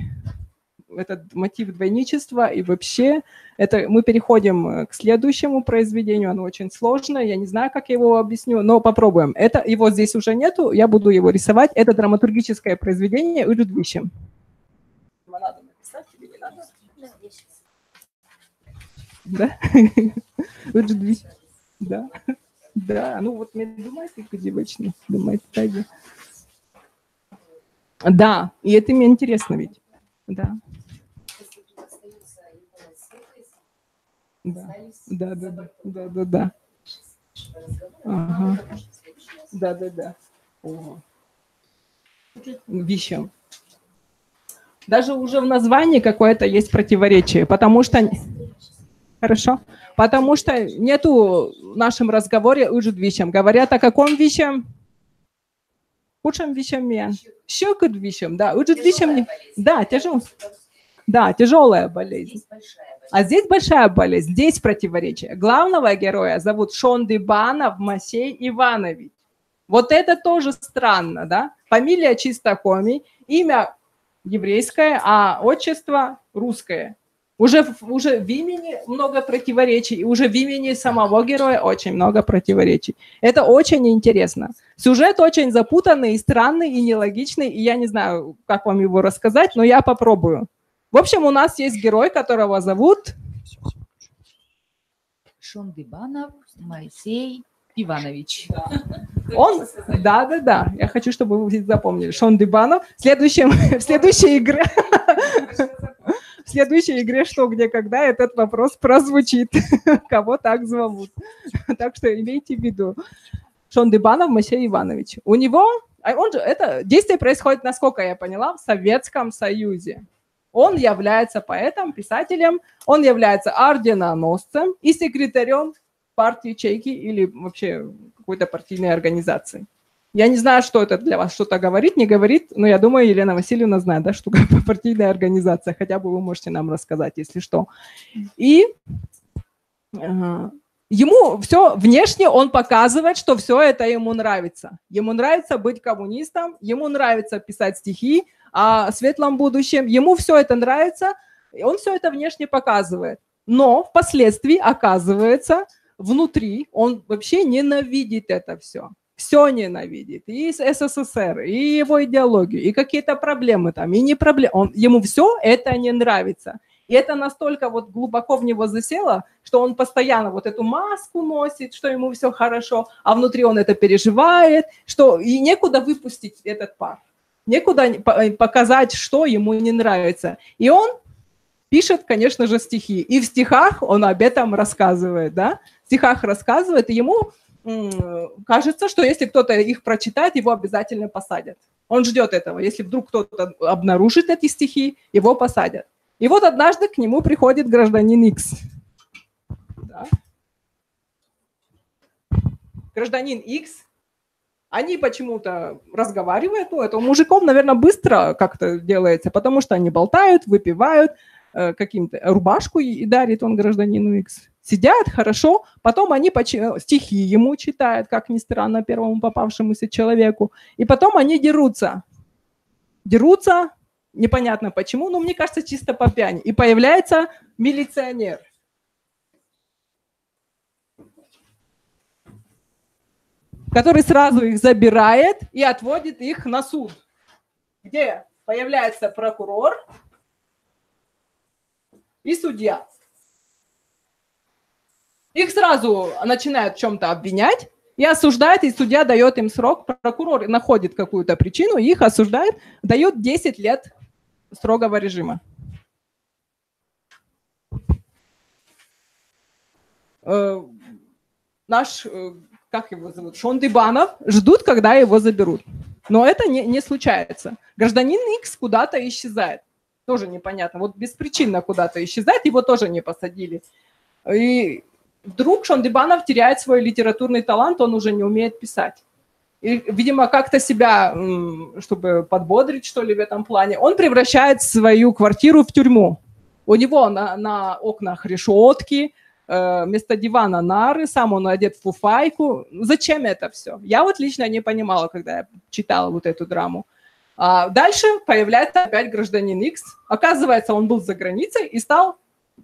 этот мотив двойничества и вообще, это мы переходим к следующему произведению. Оно очень сложное, я не знаю, как я его объясню, но попробуем. Это, его здесь уже нету, я буду его рисовать. Это драматургическое произведение «Уджудвищем». Его надо написать или не надо? Да? «Уджудвищем». Да. Да, ну вот не думайте, девочки, думайте, таги. Да, и это мне интересно ведь. Да. Да, да, да, да, да, да, да. Ага. Да, да, да. Ого. Вещам. Даже уже в названии какое-то есть противоречие, потому что... Хорошо. Потому что нету в нашем разговоре «уджуд вещам». Говорят о каком вещам? Худшем вещам. Щекот вещам, да. «Уджуд вещам». Да, тяжело. Да, тяжелая болезнь. А здесь большая болезнь, здесь противоречие. Главного героя зовут Шондыбанов Масей Иванович. Вот это тоже странно, да? Фамилия Чистокомий, имя еврейское, а отчество русское. Уже в имени много противоречий, уже в имени самого героя очень много противоречий. Это очень интересно. Сюжет очень запутанный, и странный, и нелогичный, и я не знаю, как вам его рассказать, но я попробую. В общем, у нас есть герой, которого зовут... Шондыбанов Моисей Иванович. Он, да, я хочу, чтобы вы запомнили. Шондыбанов. В следующей игре «Что, где, когда» этот вопрос прозвучит. Кого так зовут. Так что имейте в виду. Шондыбанов Моисей Иванович. У него... Это действие происходит, насколько я поняла, в Советском Союзе. Он является поэтом, писателем, он является орденоносцем и секретарем партии ячейки или вообще какой-то партийной организации. Я не знаю, что это для вас что-то говорит, не говорит, но я думаю, Елена Васильевна знает, да, что такое партийная организация, хотя бы вы можете нам рассказать, если что. И ему все внешне он показывает, что все это ему нравится. Ему нравится быть коммунистом, ему нравится писать стихи о светлом будущем, ему все это нравится, и он все это внешне показывает. Но впоследствии оказывается, внутри он вообще ненавидит это все. Все ненавидит. И СССР, и его идеологию, и какие-то проблемы там, и не проблемы. Ему все это не нравится. И это настолько вот глубоко в него засело, что он постоянно вот эту маску носит, что ему все хорошо, а внутри он это переживает, что и некуда выпустить этот пар. Некуда показать, что ему не нравится. И он пишет, конечно же, стихи. И в стихах он об этом рассказывает, да? В стихах рассказывает, и ему кажется, что если кто-то их прочитает, его обязательно посадят. Он ждет этого. Если вдруг кто-то обнаружит эти стихи, его посадят. И вот однажды к нему приходит гражданин Икс. Да? Гражданин Икс. Они почему-то разговаривают, ну, это у мужиков, наверное, быстро как-то делается, потому что они болтают, выпивают, каким-то рубашку и дарит он гражданину Икс. Сидят хорошо, потом они стихи ему читают, как ни странно, первому попавшемуся человеку, и потом они дерутся. Дерутся, непонятно почему, но мне кажется, чисто по пьяни. И появляется милиционер. Который сразу их забирает и отводит их на суд, где появляется прокурор и судья. Их сразу начинают в чем-то обвинять и осуждают, и судья дает им срок. Прокурор находит какую-то причину, их осуждает, дает 10 лет строгого режима. Наш, как его зовут, Шондибанов, ждут, когда его заберут. Но это не случается. Гражданин Икс куда-то исчезает. Тоже непонятно. Вот беспричинно куда-то исчезает, его тоже не посадили. И вдруг Шондибанов теряет свой литературный талант, он уже не умеет писать. И, видимо, как-то себя, чтобы подбодрить, что ли, в этом плане, он превращает свою квартиру в тюрьму. У него на окнах решетки, вместо дивана нары, сам он одет в фуфайку. Зачем это все? Я вот лично не понимала, когда я читала вот эту драму. А дальше появляется опять гражданин Икс. Оказывается, он был за границей и стал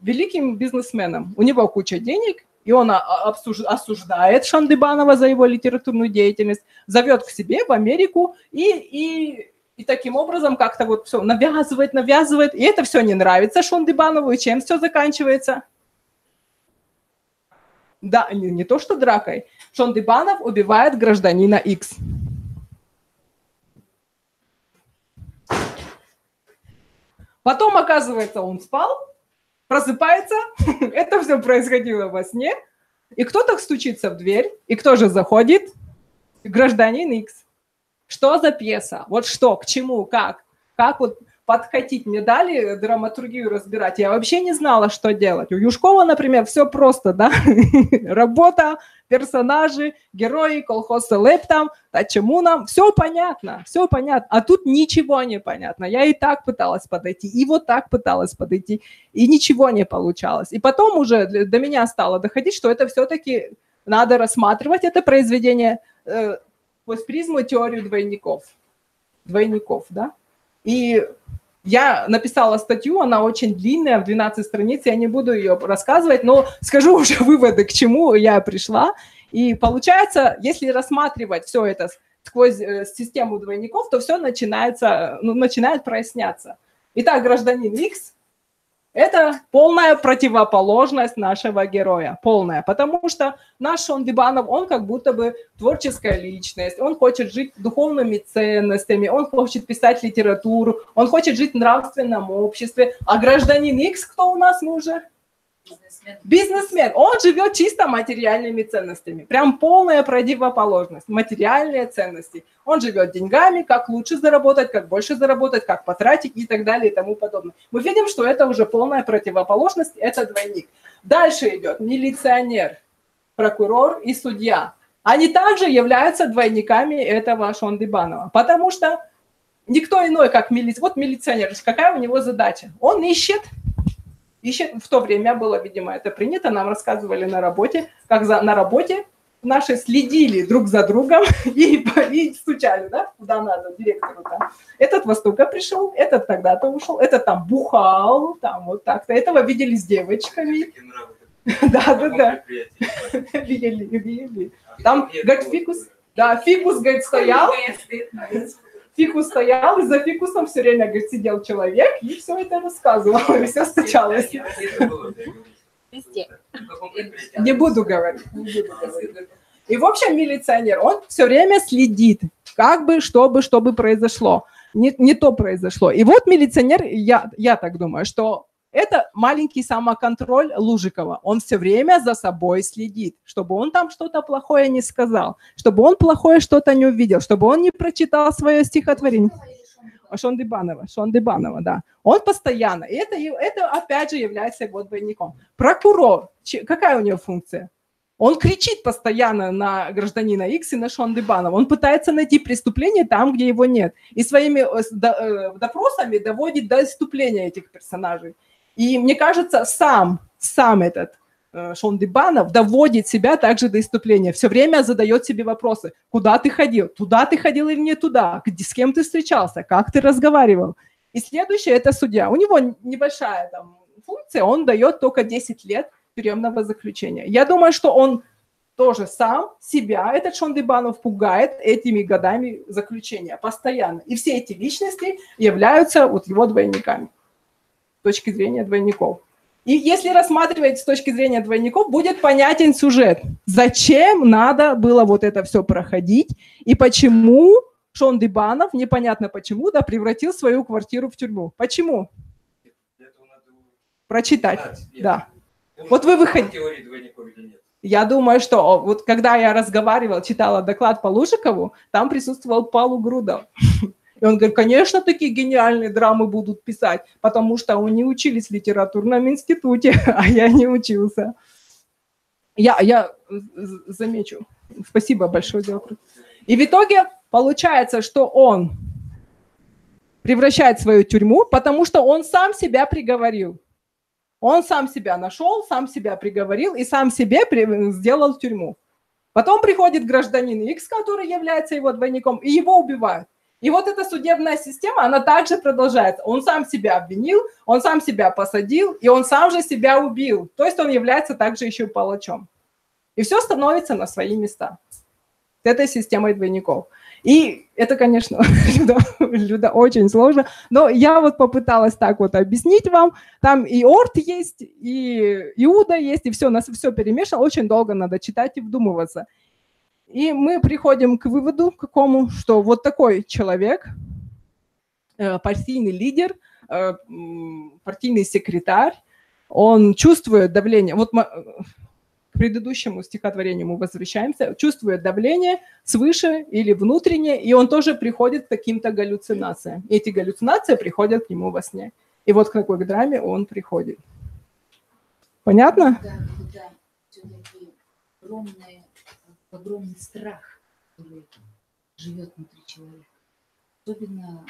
великим бизнесменом. У него куча денег, и он осуждает Шондибанова за его литературную деятельность, зовет к себе в Америку и таким образом как-то вот все навязывает. И это все не нравится Шондибанову. И чем все заканчивается? Да, не то что дракой. Шондибанов убивает гражданина Икс. Потом, оказывается, он спал, просыпается, это все происходило во сне, и кто-то стучится в дверь, и кто же заходит? Гражданин Икс. Что за пьеса? Вот что, к чему, как? Как вот подкатить? Мне дали драматургию разбирать, я вообще не знала, что делать. У Юшкова, например, все просто, да? Работа, персонажи, герои, колхоз Селептам, чему нам, все понятно. А тут ничего не понятно. Я и так пыталась подойти, и вот так пыталась подойти, и ничего не получалось. И потом уже до меня стало доходить, что это все-таки надо рассматривать это произведение сквозь призму теорию двойников. Двойников, да? И я написала статью, она очень длинная, в 12 страниц, я не буду ее рассказывать, но скажу уже выводы, к чему я пришла. И получается, если рассматривать все это сквозь систему двойников, то все начинает проясняться. Итак, гражданин Икс – это полная противоположность нашего героя, полная, потому что наш Шондибанов, он как будто бы творческая личность, он хочет жить духовными ценностями, он хочет писать литературу, он хочет жить в нравственном обществе, а гражданин Икс, кто у нас мы уже? Бизнесмен. Он живет чисто материальными ценностями. Прям полная противоположность. Материальные ценности. Он живет деньгами, как лучше заработать, как больше заработать, как потратить и так далее и тому подобное. Мы видим, что это уже полная противоположность, это двойник. Дальше идет милиционер, прокурор и судья. Они также являются двойниками этого Шондибанова, потому что никто иной, как милиционер, какая у него задача? Он ищет, в то время было, видимо, это принято, нам рассказывали на работе, как на работе наши следили друг за другом и стучали, да, куда надо, директору там. Этот во столько пришел, этот тогда-то ушел, этот там бухал, там вот так-то. Этого видели с девочками. Да. Видели. Там, говорит, фикус, говорит, стоял. Фикус стоял, и за фикусом все время, говорит, сидел человек, и все это рассказывал, и все стучалось. Не буду говорить. И, в общем, милиционер, он все время следит, как бы, чтобы произошло. Не то произошло. И вот милиционер, я так думаю, что Это маленький самоконтроль Лужикова. Он все время за собой следит, чтобы он там что-то плохое не сказал, чтобы он плохое что-то не увидел, чтобы он не прочитал свое стихотворение. Шондибанова, да. Он постоянно. И это опять же является его двойником. Прокурор, какая у него функция? Он кричит постоянно на гражданина X и на Шондибанова. Он пытается найти преступление там, где его нет. И своими допросами доводит до исступления этих персонажей. И мне кажется, сам этот Шондибанов доводит себя также до исступления. Все время задает себе вопросы. Куда ты ходил? Туда ты ходил или не туда? С кем ты встречался? Как ты разговаривал? И следующее – это судья. У него небольшая там функция, он дает только 10 лет тюремного заключения. Я думаю, что он тоже сам себя, этот Шондибанов, пугает этими годами заключения постоянно. И все эти личности являются вот его двойниками с точки зрения двойников. И если рассматривать с точки зрения двойников, будет понятен сюжет. Зачем надо было вот это все проходить и почему Шондибанов, непонятно почему, да, превратил свою квартиру в тюрьму. Почему? Прочитать, да. Вот вы выходите. Я думаю, что вот когда я разговаривала, читала доклад по Лужикову, там присутствовал Павел Грудов. И он говорит, конечно, такие гениальные драмы будут писать, потому что они учились в литературном институте, а я не учился. Я замечу. Спасибо большое за вопрос. И в итоге получается, что он превращает свою тюрьму, потому что он сам себя приговорил. Он сам себя нашел, сам себя приговорил и сам себе сделал тюрьму. Потом приходит гражданин X, который является его двойником, и его убивают. И вот эта судебная система, она также продолжается. Он сам себя обвинил, он сам себя посадил, и он сам же себя убил. То есть он является также еще палачом. И все становится на свои места с этой системой двойников. И это, конечно, Люда, очень сложно, но я вот попыталась так вот объяснить вам. Там и Орт есть, и Иуда есть, и все, нас все перемешано. Очень долго надо читать и вдумываться. И мы приходим к выводу какому, что вот такой человек, партийный лидер, партийный секретарь, он чувствует давление. Вот мы к предыдущему стихотворению мы возвращаемся. Чувствует давление свыше или внутреннее, и он тоже приходит к каким-то галлюцинациям. И эти галлюцинации приходят к нему во сне. И вот к какой драме он приходит. Понятно? Да, когда все-таки огромный страх, который живет внутри человека. Особенно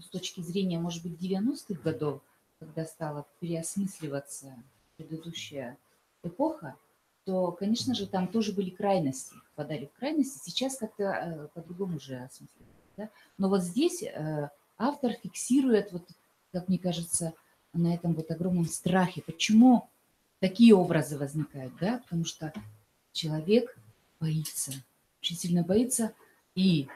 с точки зрения, может быть, 90-х годов, когда стала переосмысливаться предыдущая эпоха, то, конечно же, там тоже были крайности, впадали в крайности. Сейчас как-то по-другому уже осмысливают. Да? Но вот здесь автор фиксирует, вот, как мне кажется, на этом вот огромном страхе. Почему такие образы возникают? Да? Потому что человек боится, очень сильно боится, и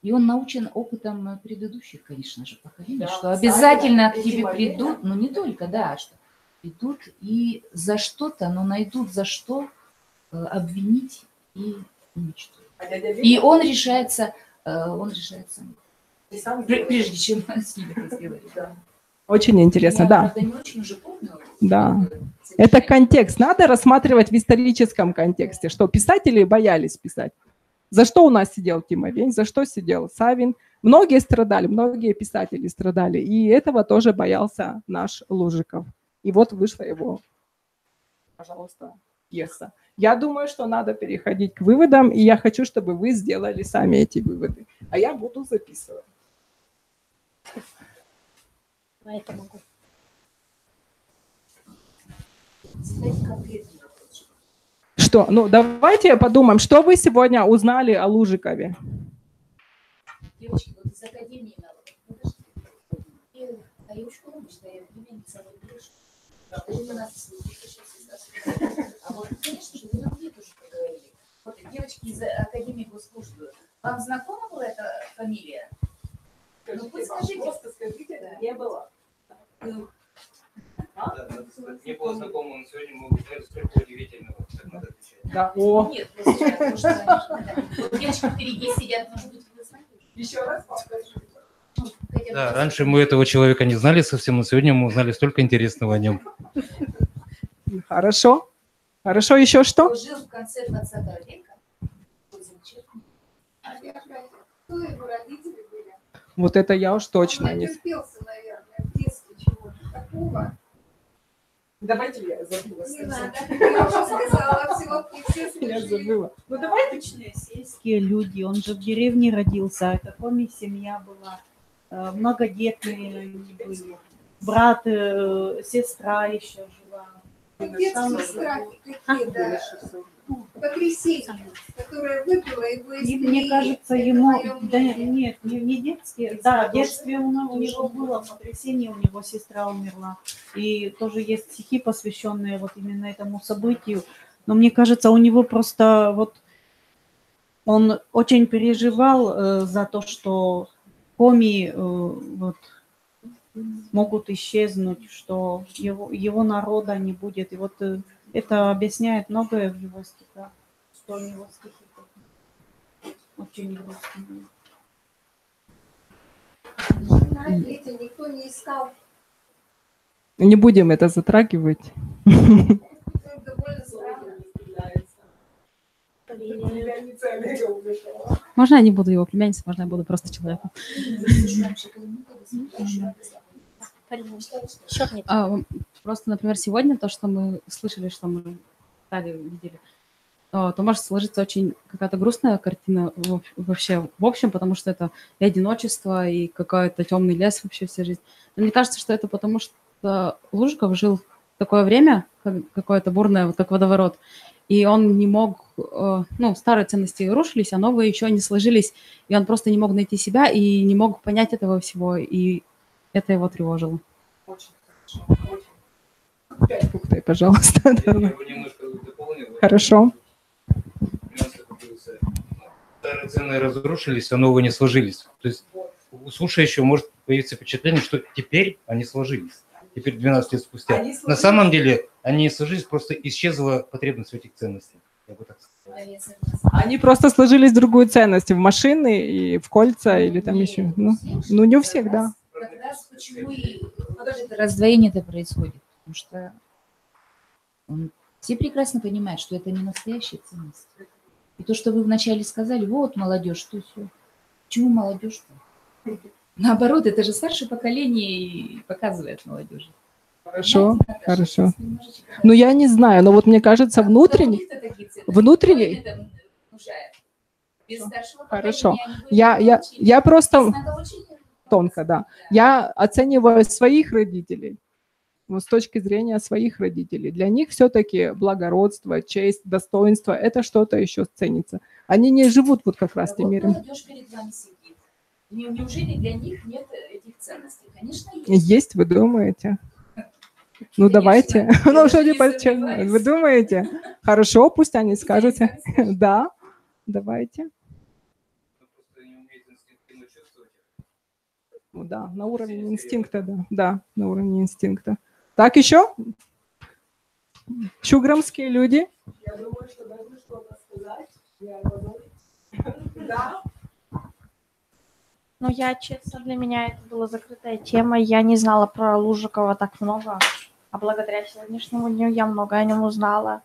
он научен опытом предыдущих, конечно же, поколений, да, что обязательно к тебе придут, но не только, да, что придут и за что-то, но найдут за что обвинить и уничтожить. И он решается прежде чем с ними разговаривать. Да. Очень интересно, да. Я не очень уже помню. Да. Это контекст. Надо рассматривать в историческом контексте, что писатели боялись писать. За что у нас сидел Тимовень, за что сидел Савин. Многие страдали, многие писатели страдали. И этого тоже боялся наш Лужиков. И вот вышла его, пожалуйста, пьеса. Я думаю, что надо переходить к выводам, и я хочу, чтобы вы сделали сами эти выводы. А я буду записывать. Это могу. Что? Ну, давайте подумаем, что вы сегодня узнали о Лужикове. Девочки, вот из академии надо. И даю школу, что я племянница Лужикова. А вот, конечно же, вы мне тоже поговорили. Вот девочки из академии госслужбы. Вам знакома была эта фамилия? Ну, вы скажите. Просто скажите, да. Не было. Не было знакомо, но сегодня могут сказать, сколько удивительного. Надо отвечать. Да. О. Нет, просто потому что девочки впереди сидят, может быть, вы знаете. Еще раз. Да, раньше мы этого человека не знали совсем, но сегодня мы узнали столько интересного о нем. Хорошо. Хорошо, еще что? Жил в конце 20 века. Кто его родители были? Вот это я уж точно Он не... натерпелся, наверное, в детстве чего-то такого. Давайте я забыла Не надо, я уже сказала, все Я слышали. забыла. Ну давай Обычные сельские люди, он же в деревне родился, это коми-семья была, многодетные они были, брат, сестра еще жила. Детские страхи какие-то, потрясения, которые выпила его из Мне кажется, ему, да, нет, не детские, да, в детстве у него было потрясение, у него сестра умерла, и тоже есть стихи, посвященные вот именно этому событию, но мне кажется, у него просто вот он очень переживал за то, что коми вот могут исчезнуть, что его народа не будет, и вот это объясняет многое в его стихах, что у него стихи такие очень грустные. Жена, дети, никто не искал. не будем это затрагивать. Это довольно странно. Можно я не буду его племянницей, можно я буду просто человеком. Просто, например, сегодня то, что мы слышали, что мы читали, видели, то может сложиться очень какая-то грустная картина вообще в общем, потому что это и одиночество, и какой-то темный лес вообще вся жизнь. Но мне кажется, что это потому, что Лужиков жил в такое время, какое-то бурное, вот как водоворот, и он не мог, ну, старые ценности рушились, а новые еще не сложились, и он просто не мог найти себя и не мог понять этого всего, и это его тревожило. Пуктай, пожалуйста. Хорошо. Старые цены разрушились, а новые не сложились. То есть у слушающего может появиться впечатление, что теперь они сложились. Теперь 12 лет спустя. На самом деле они сложились, просто исчезла потребность в этих ценностях. Я бы так сказал. Они просто сложились в другую ценность, в машины и в кольца или там еще. Ну не у всех, да. Как раз почему и это раздвоение-то происходит. Потому что все прекрасно понимают, что это не настоящая ценность. И то, что вы вначале сказали, вот молодежь, что все. Почему молодежь-то? Наоборот, это же старшее поколение и показывает молодежи. Хорошо, хорошо. Ну, я не знаю, но вот мне кажется, внутренне... Хорошо. Я просто... Тонко, да. Я оцениваю своих родителей, вот с точки зрения своих родителей. Для них все-таки благородство, честь, достоинство – это что-то еще ценится. Они не живут вот как раз тем миром. Молодежь перед вами сидит. Неужели для них нет этих ценностей? Конечно, есть. Есть, вы думаете? Ну, давайте. Ну, что не почему? Вы думаете? Хорошо, пусть они скажут. Да, давайте. Ну, да, на уровне инстинкта, да. Да, на уровне инстинкта. Так, еще? Чуграмские люди. Я думаю, что должны что-то сказать. Да. Ну, я, честно, для меня это была закрытая тема. Я не знала про Лужикова так много. А благодаря сегодняшнему дню я много о нем узнала.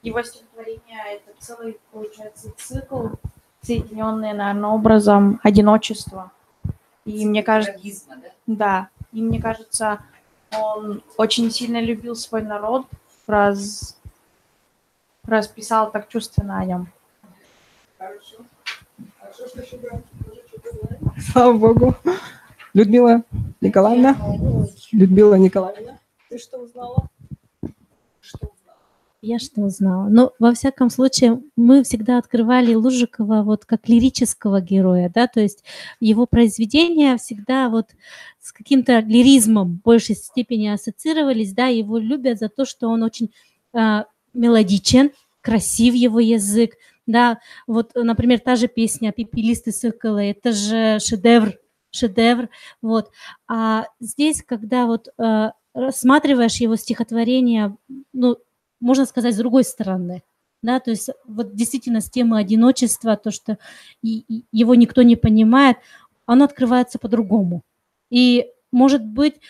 Его стихотворение – это целый, получается, цикл, соединенный, наверное, образом одиночества. И мне кажется, да, и мне кажется, он очень сильно любил свой народ, расписал так чувственно о нем. Хорошо. Хорошо, что еще Слава Богу. Людмила Николаевна. Людмила Николаевна. Ты что узнала? Я что узнала? Ну, во всяком случае, мы всегда открывали Лужикова вот как лирического героя, да, то есть его произведения всегда вот с каким-то лиризмом в большей степени ассоциировались, да, его любят за то, что он очень мелодичен, красив его язык, да, вот, например, та же песня «Пепелистый соколы», это же шедевр, вот, а здесь, когда вот рассматриваешь его стихотворение, ну, можно сказать, с другой стороны, да, то есть вот действительно с темы одиночества, то, что его никто не понимает, оно открывается по-другому, И, может быть,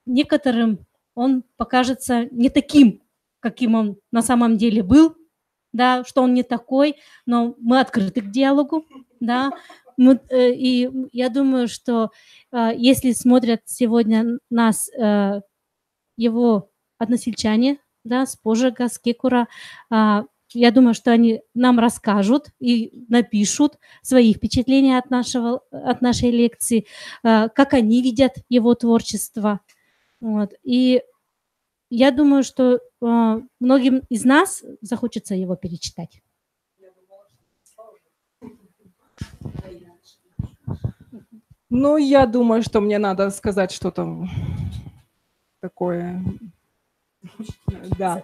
некоторым он покажется не таким, каким он на самом деле был, да, что он не такой, но мы открыты к диалогу, да. И я думаю, что если смотрят сегодня нас его односельчане, да, с Пожега, с Кекура, я думаю, что они нам расскажут и напишут свои впечатления от нашей лекции, как они видят его творчество. Вот. И я думаю, что многим из нас захочется его перечитать. Ну, я думаю, что мне надо сказать что-то такое. Да,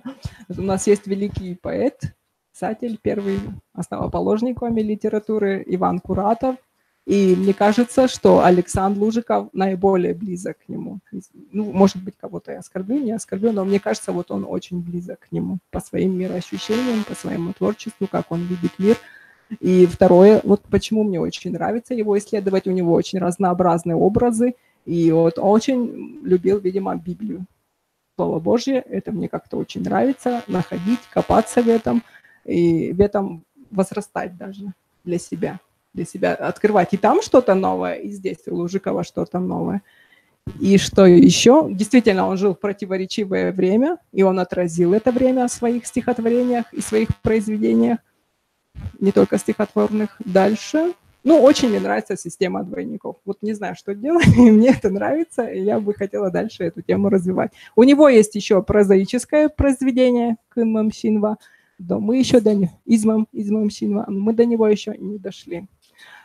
у нас есть великий поэт, писатель, первый основоположник коми литературы Иван Куратов. И мне кажется, что Александр Лужиков наиболее близок к нему. Ну, может быть, кого-то я оскорблю, не оскорблю, но мне кажется, вот он очень близок к нему по своим мироощущениям, по своему творчеству, как он видит мир. И второе, вот почему мне очень нравится его исследовать, у него очень разнообразные образы, и вот он очень любил, видимо, Библию. Слово Божье, это мне как-то очень нравится, находить, копаться в этом, и в этом возрастать даже для себя, открывать и там что-то новое, и здесь у Лужикова что-то новое. И что еще? Действительно, он жил в противоречивое время, и он отразил это время в своих стихотворениях и своих произведениях, не только стихотворных. Дальше. Ну, очень мне нравится система двойников. Вот не знаю, что делать, мне это нравится, и я бы хотела дальше эту тему развивать. У него есть еще прозаическое произведение «Кынмам Синва», да, мы еще до него, «Измам Синва», мы до него еще не дошли.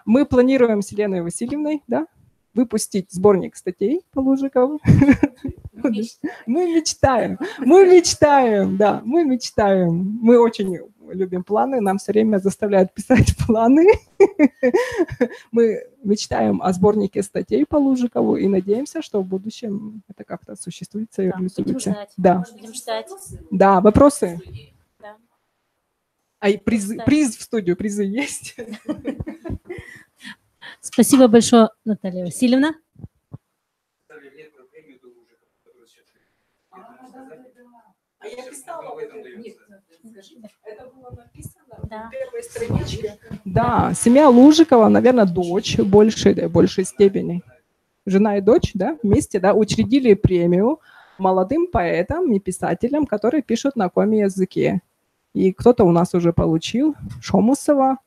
Мы планируем с Еленой Васильевной, да, выпустить сборник статей по Лужикову. Мы мечтаем, да, мы мечтаем. Мы очень любим планы, нам все время заставляют писать планы. Мы мечтаем о сборнике статей по Лужикову и надеемся, что в будущем это как-то осуществится и реализуется. Да. Да, вопросы? Да. А и приз в студию, призы есть? Спасибо большое, Наталья Васильевна. А я писала это было написано на первой страничке. Да, семья Лужикова, наверное, дочь в большей степени. Жена и дочь, да, вместе, да, учредили премию молодым поэтам и писателям, которые пишут на коми-языке. И кто-то у нас уже получил. Шомусова,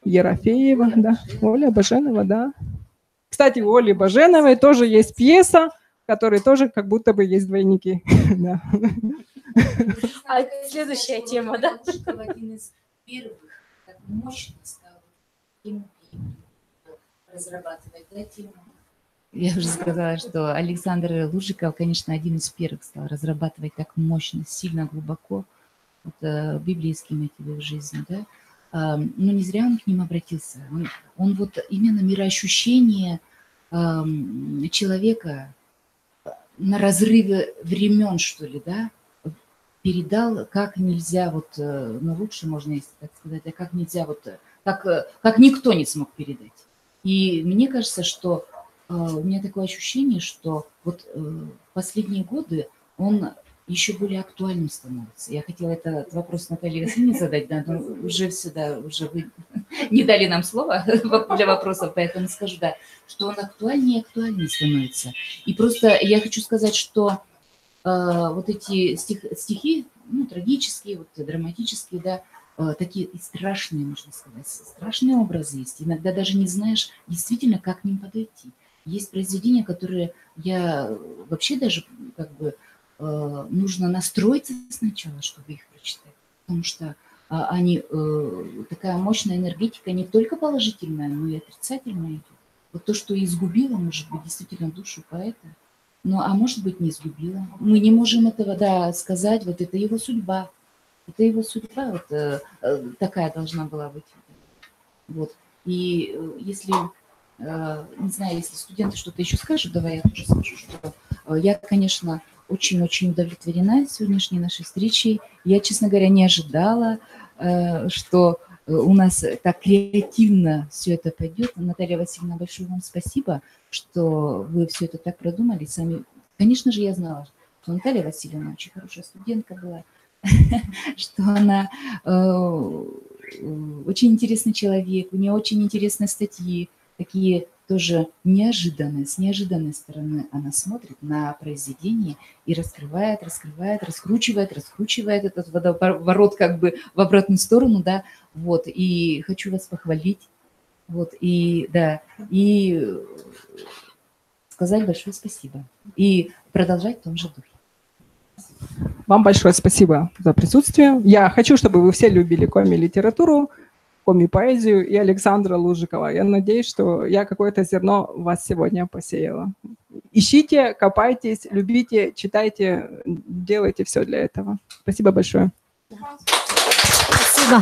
Ерофеева, да, Оля Баженова, да. Кстати, у Оли Баженовой тоже есть пьеса, в которой тоже как будто бы есть двойники. А следующая тема, да? Один из первых так мощно стал тему разрабатывать, да, тему. Я уже сказала, что Александр Лужиков, конечно, один из первых стал разрабатывать так мощно, сильно, глубоко вот, библейские мотивы в жизни, да. Но не зря он к ним обратился. Он вот именно мироощущение человека на разрыве времен, что ли, да, передал, как нельзя, вот, ну, лучше можно, если так сказать, а как нельзя, вот, как никто не смог передать. И мне кажется, что у меня такое ощущение, что вот последние годы он еще более актуальным становится. Я хотела этот вопрос Наталье Васильевне задать, да, но уже сюда, уже вы не дали нам слова для вопросов, поэтому скажу, да, что он актуальнее и актуальнее становится. И просто я хочу сказать, что вот эти стихи, ну, трагические, вот, драматические, да, такие страшные, можно сказать, страшные образы есть. Иногда даже не знаешь действительно, как к ним подойти. Есть произведения, которые я вообще даже как бы нужно настроиться сначала, чтобы их прочитать, потому что они, такая мощная энергетика не только положительная, но и отрицательная идет. Вот то, что изгубило, может быть, действительно душу поэта, ну, а может быть, не изгубило. Мы не можем этого, да, сказать, вот это его судьба. Это его судьба, вот такая должна была быть. Вот. И если, не знаю, если студенты что-то еще скажут, давай я тоже скажу, что я, конечно, очень-очень удовлетворена сегодняшней нашей встречей. Я, честно говоря, не ожидала, что у нас так креативно все это пойдет. Наталья Васильевна, большое вам спасибо, что вы все это так продумали сами. Конечно же, я знала, что Наталья Васильевна очень хорошая студентка была, что она очень интересный человек, у нее очень интересные статьи, такие тоже неожиданные, с неожиданной стороны она смотрит на произведение и раскрывает, раскручивает этот водоворот как бы в обратную сторону, да, вот, и хочу вас похвалить, вот, и, да, и сказать большое спасибо, и продолжать в том же духе. Вам большое спасибо за присутствие. Я хочу, чтобы вы все любили коми-литературу, коми-поэзию и Александра Лужикова. Я надеюсь, что я какое-то зерно в вас сегодня посеяла. Ищите, копайтесь, любите, читайте, делайте все для этого. Спасибо большое. Спасибо.